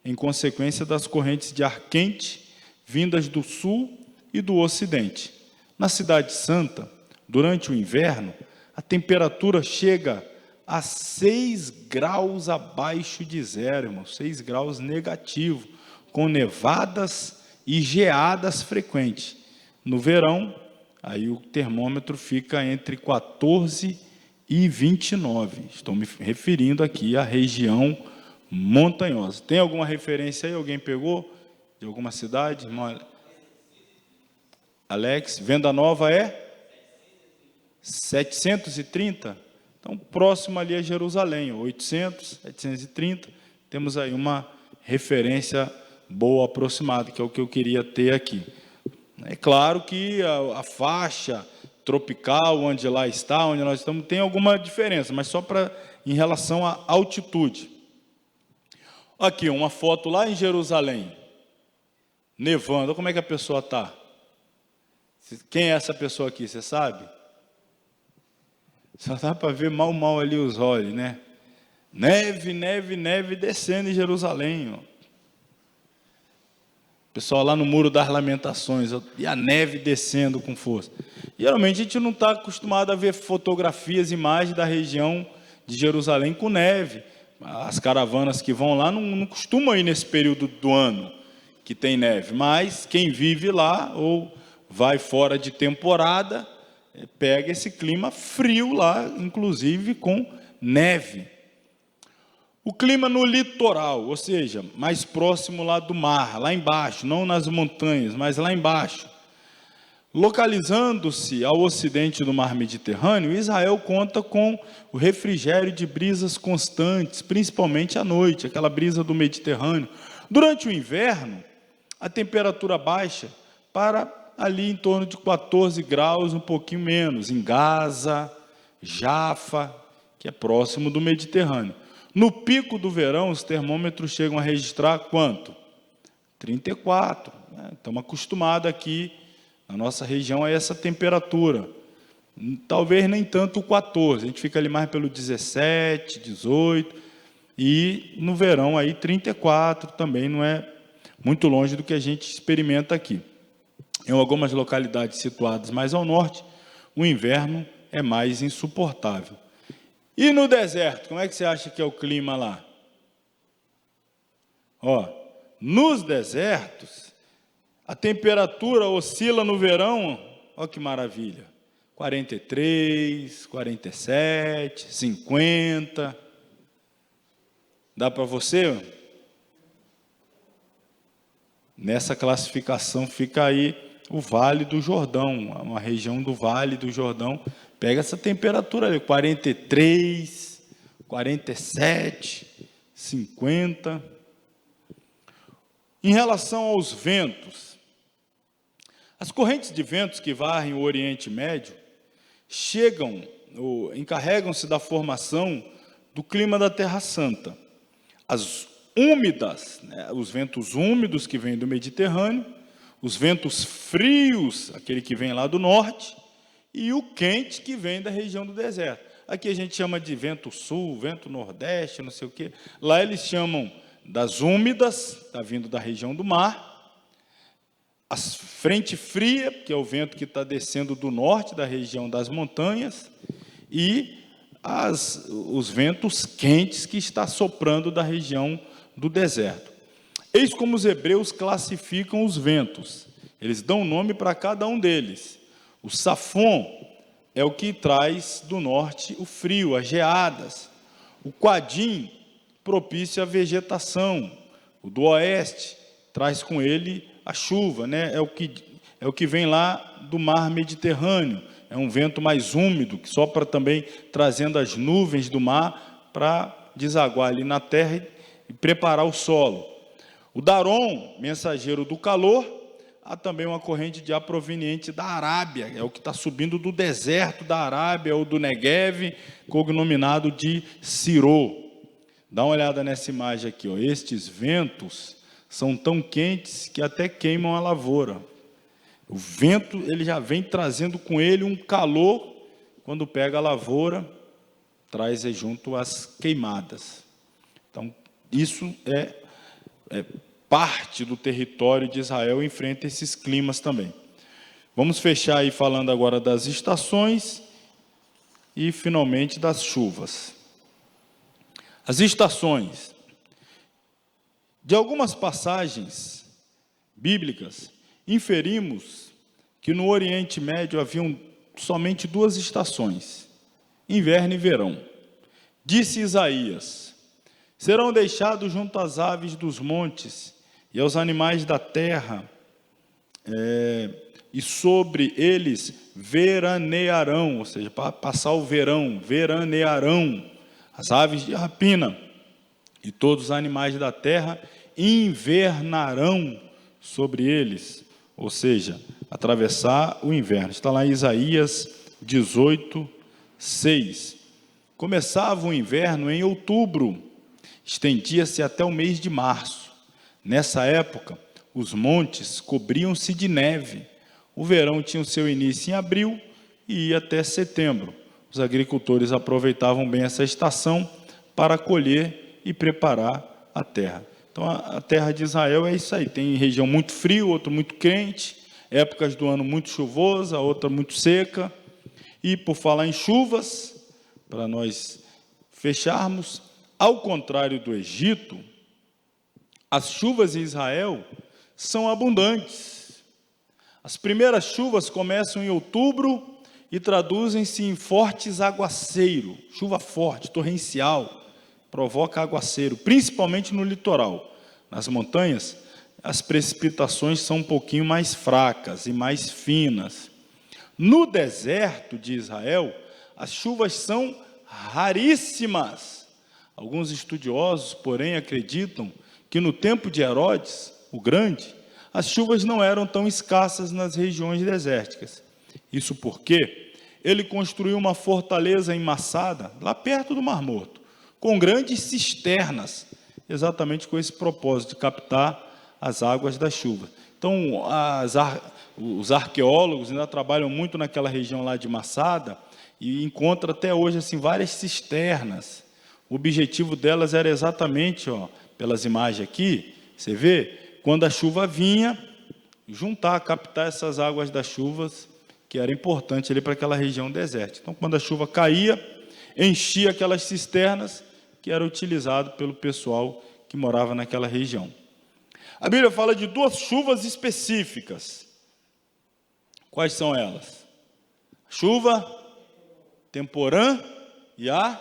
em consequência das correntes de ar quente vindas do sul e do ocidente. Na Cidade Santa, durante o inverno, a temperatura chega a 6 graus abaixo de zero, irmão, 6 graus negativo, com nevadas e geadas frequentes. No verão, aí o termômetro fica entre 14 e 29. Estou me referindo aqui à região montanhosa. Tem alguma referência aí? Alguém pegou? De alguma cidade? Irmão Alex, Venda Nova é? 730? Então, próximo ali é Jerusalém, 800, 730. Temos aí uma referência boa, aproximada, que é o que eu queria ter aqui. É claro que a faixa tropical, onde lá está, onde nós estamos, tem alguma diferença, mas só em relação à altitude. Aqui, uma foto lá em Jerusalém, nevando. Como é que a pessoa está? Quem é essa pessoa aqui, você sabe? Só dá para ver mal ali os olhos, né? Neve, neve, neve descendo em Jerusalém, ó. Pessoal lá no Muro das Lamentações, e a neve descendo com força. Geralmente a gente não está acostumado a ver fotografias, imagens da região de Jerusalém com neve. As caravanas que vão lá não costumam ir nesse período do ano que tem neve, mas quem vive lá ou vai fora de temporada, pega esse clima frio lá, inclusive com neve. O clima no litoral, ou seja, mais próximo lá do mar, lá embaixo, não nas montanhas, mas lá embaixo. Localizando-se ao ocidente do mar Mediterrâneo, Israel conta com o refrigério de brisas constantes, principalmente à noite, aquela brisa do Mediterrâneo. Durante o inverno, a temperatura baixa para ali em torno de 14 graus, um pouquinho menos, em Gaza, Jafa, que é próximo do Mediterrâneo. No pico do verão, os termômetros chegam a registrar quanto? 34. Né? Estamos acostumados aqui, na nossa região, a essa temperatura. Talvez nem tanto o 14, a gente fica ali mais pelo 17, 18, e no verão aí 34 também não é muito longe do que a gente experimenta aqui. Em algumas localidades situadas mais ao norte, o inverno é mais insuportável. E no deserto, como é que você acha que é o clima lá? Nos desertos, a temperatura oscila no verão, que maravilha, 43, 47, 50. Dá para você? Nessa classificação fica aí o Vale do Jordão, uma região do Vale do Jordão, pega essa temperatura ali, 43, 47, 50. Em relação aos ventos, as correntes de ventos que varrem o Oriente Médio encarregam-se da formação do clima da Terra Santa. As úmidas, os ventos úmidos que vêm do Mediterrâneo, os ventos frios, aquele que vem lá do norte, e o quente que vem da região do deserto. Aqui a gente chama de vento sul, vento nordeste, não sei o quê. Lá eles chamam das úmidas, está vindo da região do mar. A frente fria, que é o vento que está descendo do norte, da região das montanhas, e os ventos quentes que está soprando da região do deserto. Eis como os hebreus classificam os ventos. Eles dão nome para cada um deles. O safon é o que traz do norte o frio, as geadas. O quadim propicia a vegetação. O do oeste traz com ele a chuva, é o que vem lá do mar Mediterrâneo. É um vento mais úmido, que sopra também trazendo as nuvens do mar para desaguar ali na terra e preparar o solo. O Darom, mensageiro do calor, há também uma corrente de ar proveniente da Arábia, é o que está subindo do deserto da Arábia ou do Negev, cognominado de Sirô. Dá uma olhada nessa imagem aqui, estes ventos são tão quentes que até queimam a lavoura. O vento ele já vem trazendo com ele um calor, quando pega a lavoura, traz junto as queimadas. Então, isso é parte do território de Israel, enfrenta esses climas também. Vamos fechar aí falando agora das estações e, finalmente, das chuvas. As estações. De algumas passagens bíblicas, inferimos que no Oriente Médio haviam somente 2 estações, inverno e verão. Disse Isaías: serão deixados junto às aves dos montes e aos animais da terra, e sobre eles veranearão, ou seja, para passar o verão, veranearão as aves de rapina, e todos os animais da terra invernarão sobre eles, ou seja, atravessar o inverno. Está lá em Isaías 18, 6. Começava o inverno em outubro, estendia-se até o mês de março. Nessa época, os montes cobriam-se de neve. O verão tinha o seu início em abril e ia até setembro. Os agricultores aproveitavam bem essa estação para colher e preparar a terra. Então, a terra de Israel é isso aí. Tem região muito fria, outra muito quente, épocas do ano muito chuvosa, outra muito seca. E, por falar em chuvas, para nós fecharmos, ao contrário do Egito, as chuvas em Israel são abundantes. As primeiras chuvas começam em outubro e traduzem-se em fortes aguaceiros, chuva forte, torrencial, provoca aguaceiro, principalmente no litoral. Nas montanhas, as precipitações são um pouquinho mais fracas e mais finas. No deserto de Israel, as chuvas são raríssimas. Alguns estudiosos, porém, acreditam que no tempo de Herodes, o Grande, as chuvas não eram tão escassas nas regiões desérticas. Isso porque ele construiu uma fortaleza emmaçada, lá perto do Mar Morto, com grandes cisternas, exatamente com esse propósito de captar as águas da chuva. Então, os arqueólogos ainda trabalham muito naquela região lá de Massada e encontram até hoje assim, várias cisternas. O objetivo delas era exatamente, pelas imagens aqui, você vê, quando a chuva vinha, juntar, captar essas águas das chuvas, que era importante ali para aquela região desértica. Então, quando a chuva caía, enchia aquelas cisternas, que era utilizado pelo pessoal que morava naquela região. A Bíblia fala de duas chuvas específicas. Quais são elas? Chuva temporã e a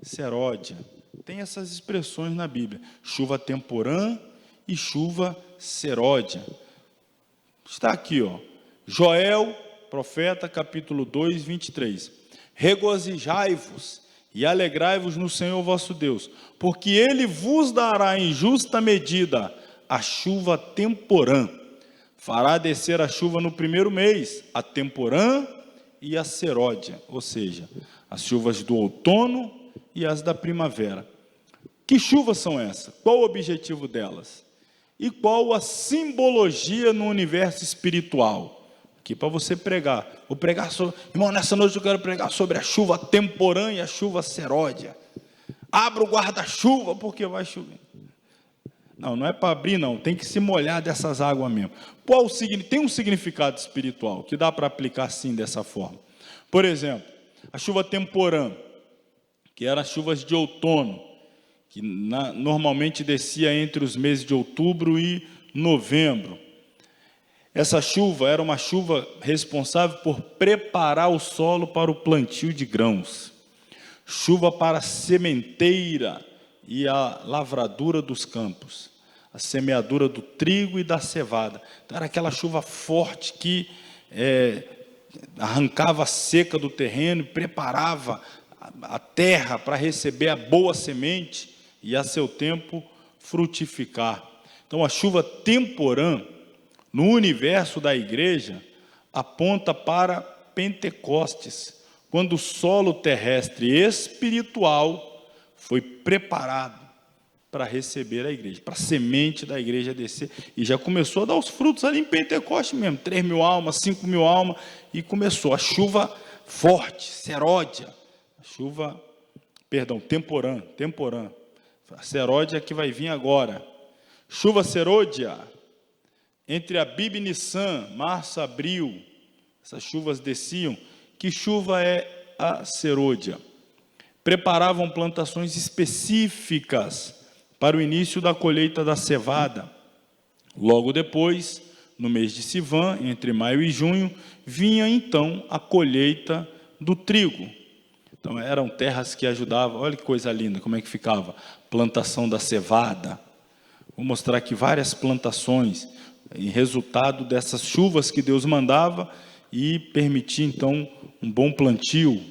seródia. Tem essas expressões na Bíblia. Chuva temporã e chuva seródia. Está aqui, ó. Joel, profeta, capítulo 2, 23. Regozijai-vos e alegrai-vos no Senhor vosso Deus, porque Ele vos dará em justa medida a chuva temporã. Fará descer a chuva no primeiro mês, a temporã e a seródia, ou seja, as chuvas do outono e as da primavera. Que chuvas são essas? Qual o objetivo delas? E qual a simbologia no universo espiritual? Aqui para você pregar. Vou pregar sobre... Irmão, nessa noite eu quero pregar sobre a chuva temporã e a chuva seródia. Abra o guarda-chuva porque vai chover. Não, não é para abrir não, tem que se molhar dessas águas mesmo. Tem um significado espiritual que dá para aplicar assim, dessa forma. Por exemplo, a chuva temporã, que eram as chuvas de outono, que normalmente descia entre os meses de outubro e novembro. Essa chuva era uma chuva responsável por preparar o solo para o plantio de grãos. Chuva para a sementeira e a lavradura dos campos. A semeadura do trigo e da cevada. Então, era aquela chuva forte que arrancava a seca do terreno e preparava a terra para receber a boa semente e a seu tempo frutificar. Então, a chuva temporã, no universo da igreja, aponta para Pentecostes, quando o solo terrestre espiritual foi preparado para receber a igreja, para a semente da igreja descer, e já começou a dar os frutos ali em Pentecostes mesmo, 3.000 almas, 5.000 almas, e começou a chuva forte, seródia, temporã, a seródia que vai vir agora, chuva seródia, entre Abib e Nissan, março, abril, essas chuvas desciam. Que chuva é a seródia? Preparavam plantações específicas para o início da colheita da cevada. Logo depois, no mês de Sivan, entre maio e junho, vinha então a colheita do trigo. Então eram terras que ajudavam, olha que coisa linda, como é que ficava, plantação da cevada. Vou mostrar aqui várias plantações, em resultado dessas chuvas que Deus mandava e permitia então um bom plantio,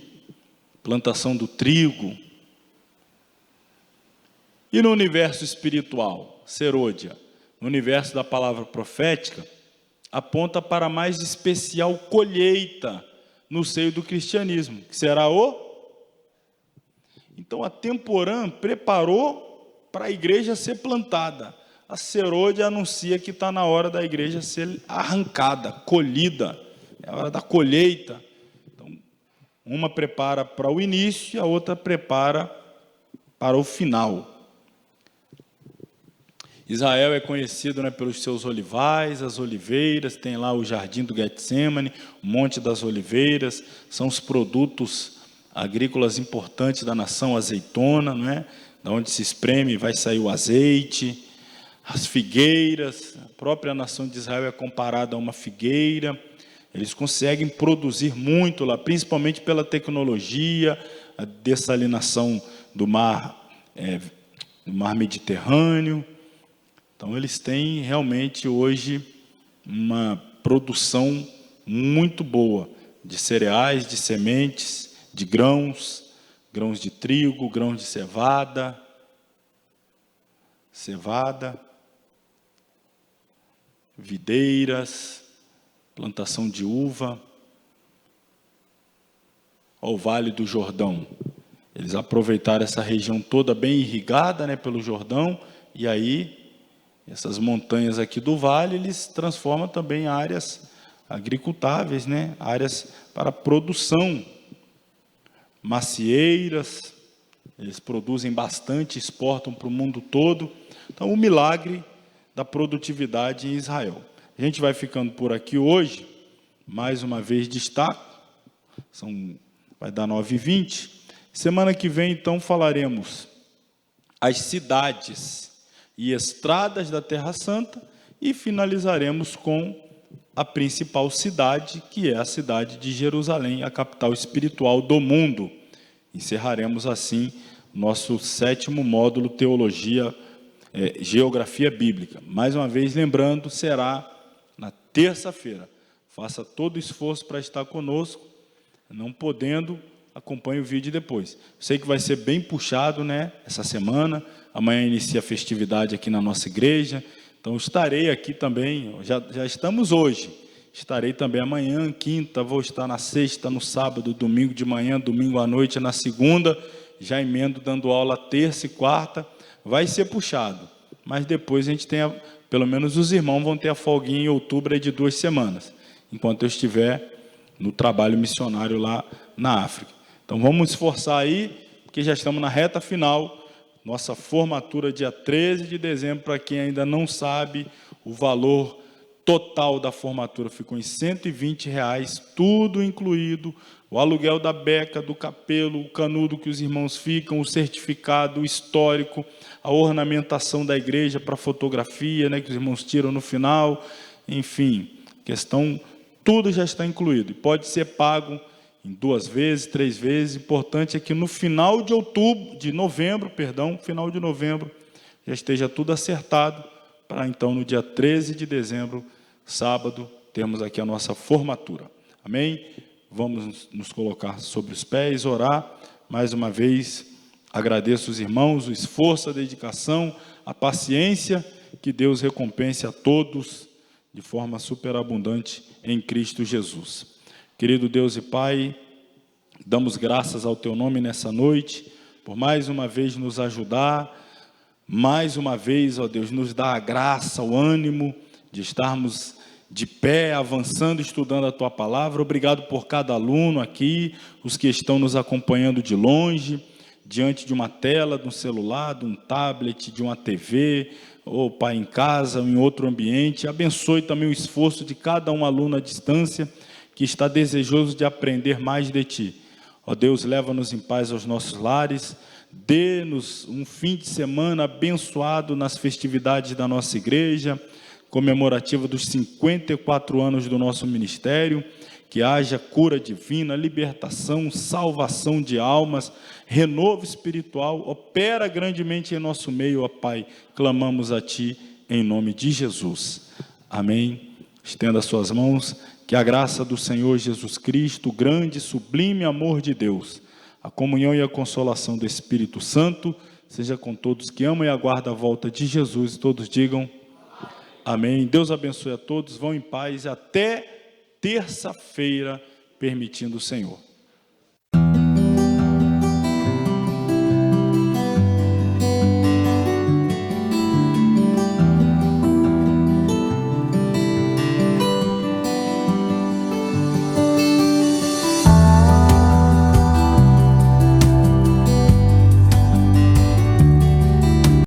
plantação do trigo. E no universo espiritual, seródia, no universo da palavra profética, aponta para a mais especial colheita no seio do cristianismo, que será Então, a temporã preparou para a igreja ser plantada. A seródia anuncia que está na hora da igreja ser arrancada, colhida. É a hora da colheita. Então, uma prepara para o início e a outra prepara para o final. Israel é conhecido, né, pelos seus olivais, as oliveiras, tem lá o jardim do Getsemane, o Monte das Oliveiras, são os produtos agrícolas importantes da nação, azeitona, né, da onde se espreme vai sair o azeite, as figueiras, a própria nação de Israel é comparada a uma figueira, eles conseguem produzir muito lá, principalmente pela tecnologia, a dessalinação do mar Mediterrâneo. Então, eles têm realmente hoje uma produção muito boa de cereais, de sementes, de grãos de trigo, grãos de cevada, videiras, plantação de uva. Ao Vale do Jordão. Eles aproveitaram essa região toda bem irrigada, né, pelo Jordão, e aí essas montanhas aqui do vale, eles transformam também em áreas agricultáveis, né? Áreas para produção, macieiras, eles produzem bastante, exportam para o mundo todo. Então, o milagre da produtividade em Israel. A gente vai ficando por aqui hoje, mais uma vez destaco, vai dar 9h20. Semana que vem, então, falaremos as cidades e estradas da Terra Santa e finalizaremos com a principal cidade, que é a cidade de Jerusalém, a capital espiritual do mundo. Encerraremos, assim, nosso 7º módulo Teologia, Geografia Bíblica. Mais uma vez, lembrando, será na terça-feira. Faça todo o esforço para estar conosco, não podendo, acompanhe o vídeo depois. Sei que vai ser bem puxado, né, essa semana. Amanhã inicia a festividade aqui na nossa igreja, então estarei aqui também, já estamos hoje, estarei também amanhã, quinta, vou estar na sexta, no sábado, domingo de manhã, domingo à noite, na segunda, já emendo dando aula terça e quarta, vai ser puxado, mas depois a gente tem, pelo menos os irmãos vão ter a folguinha em outubro aí de 2 semanas, enquanto eu estiver no trabalho missionário lá na África. Então vamos esforçar aí, porque já estamos na reta final. Nossa formatura dia 13 de dezembro, para quem ainda não sabe, o valor total da formatura ficou em R$120, tudo incluído, o aluguel da beca, do capelo, o canudo que os irmãos ficam, o certificado, o histórico, a ornamentação da igreja para fotografia, né, que os irmãos tiram no final, enfim, questão, tudo já está incluído, e pode ser pago em 2 vezes, 3 vezes. Importante é que no final de novembro, final de novembro, já esteja tudo acertado, para então no dia 13 de dezembro, sábado, termos aqui a nossa formatura. Amém? Vamos nos colocar sobre os pés, orar. Mais uma vez, agradeço os irmãos, o esforço, a dedicação, a paciência, que Deus recompense a todos de forma superabundante em Cristo Jesus. Querido Deus e Pai, damos graças ao Teu nome nessa noite, por mais uma vez nos ajudar, mais uma vez, ó Deus, nos dá a graça, o ânimo de estarmos de pé, avançando, estudando a Tua palavra. Obrigado por cada aluno aqui, os que estão nos acompanhando de longe, diante de uma tela, de um celular, de um tablet, de uma TV, ou Pai, em casa, ou em outro ambiente. Abençoe também o esforço de cada um aluno à distância, que está desejoso de aprender mais de Ti. Ó Deus, leva-nos em paz aos nossos lares, dê-nos um fim de semana abençoado nas festividades da nossa igreja, comemorativa dos 54 anos do nosso ministério, que haja cura divina, libertação, salvação de almas, renovo espiritual, opera grandemente em nosso meio, ó Pai, clamamos a Ti em nome de Jesus. Amém. Estenda as suas mãos. Que a graça do Senhor Jesus Cristo, o grande e sublime amor de Deus, a comunhão e a consolação do Espírito Santo, seja com todos que amam e aguardam a volta de Jesus. Todos digam amém. Deus abençoe a todos, vão em paz até terça-feira, permitindo o Senhor.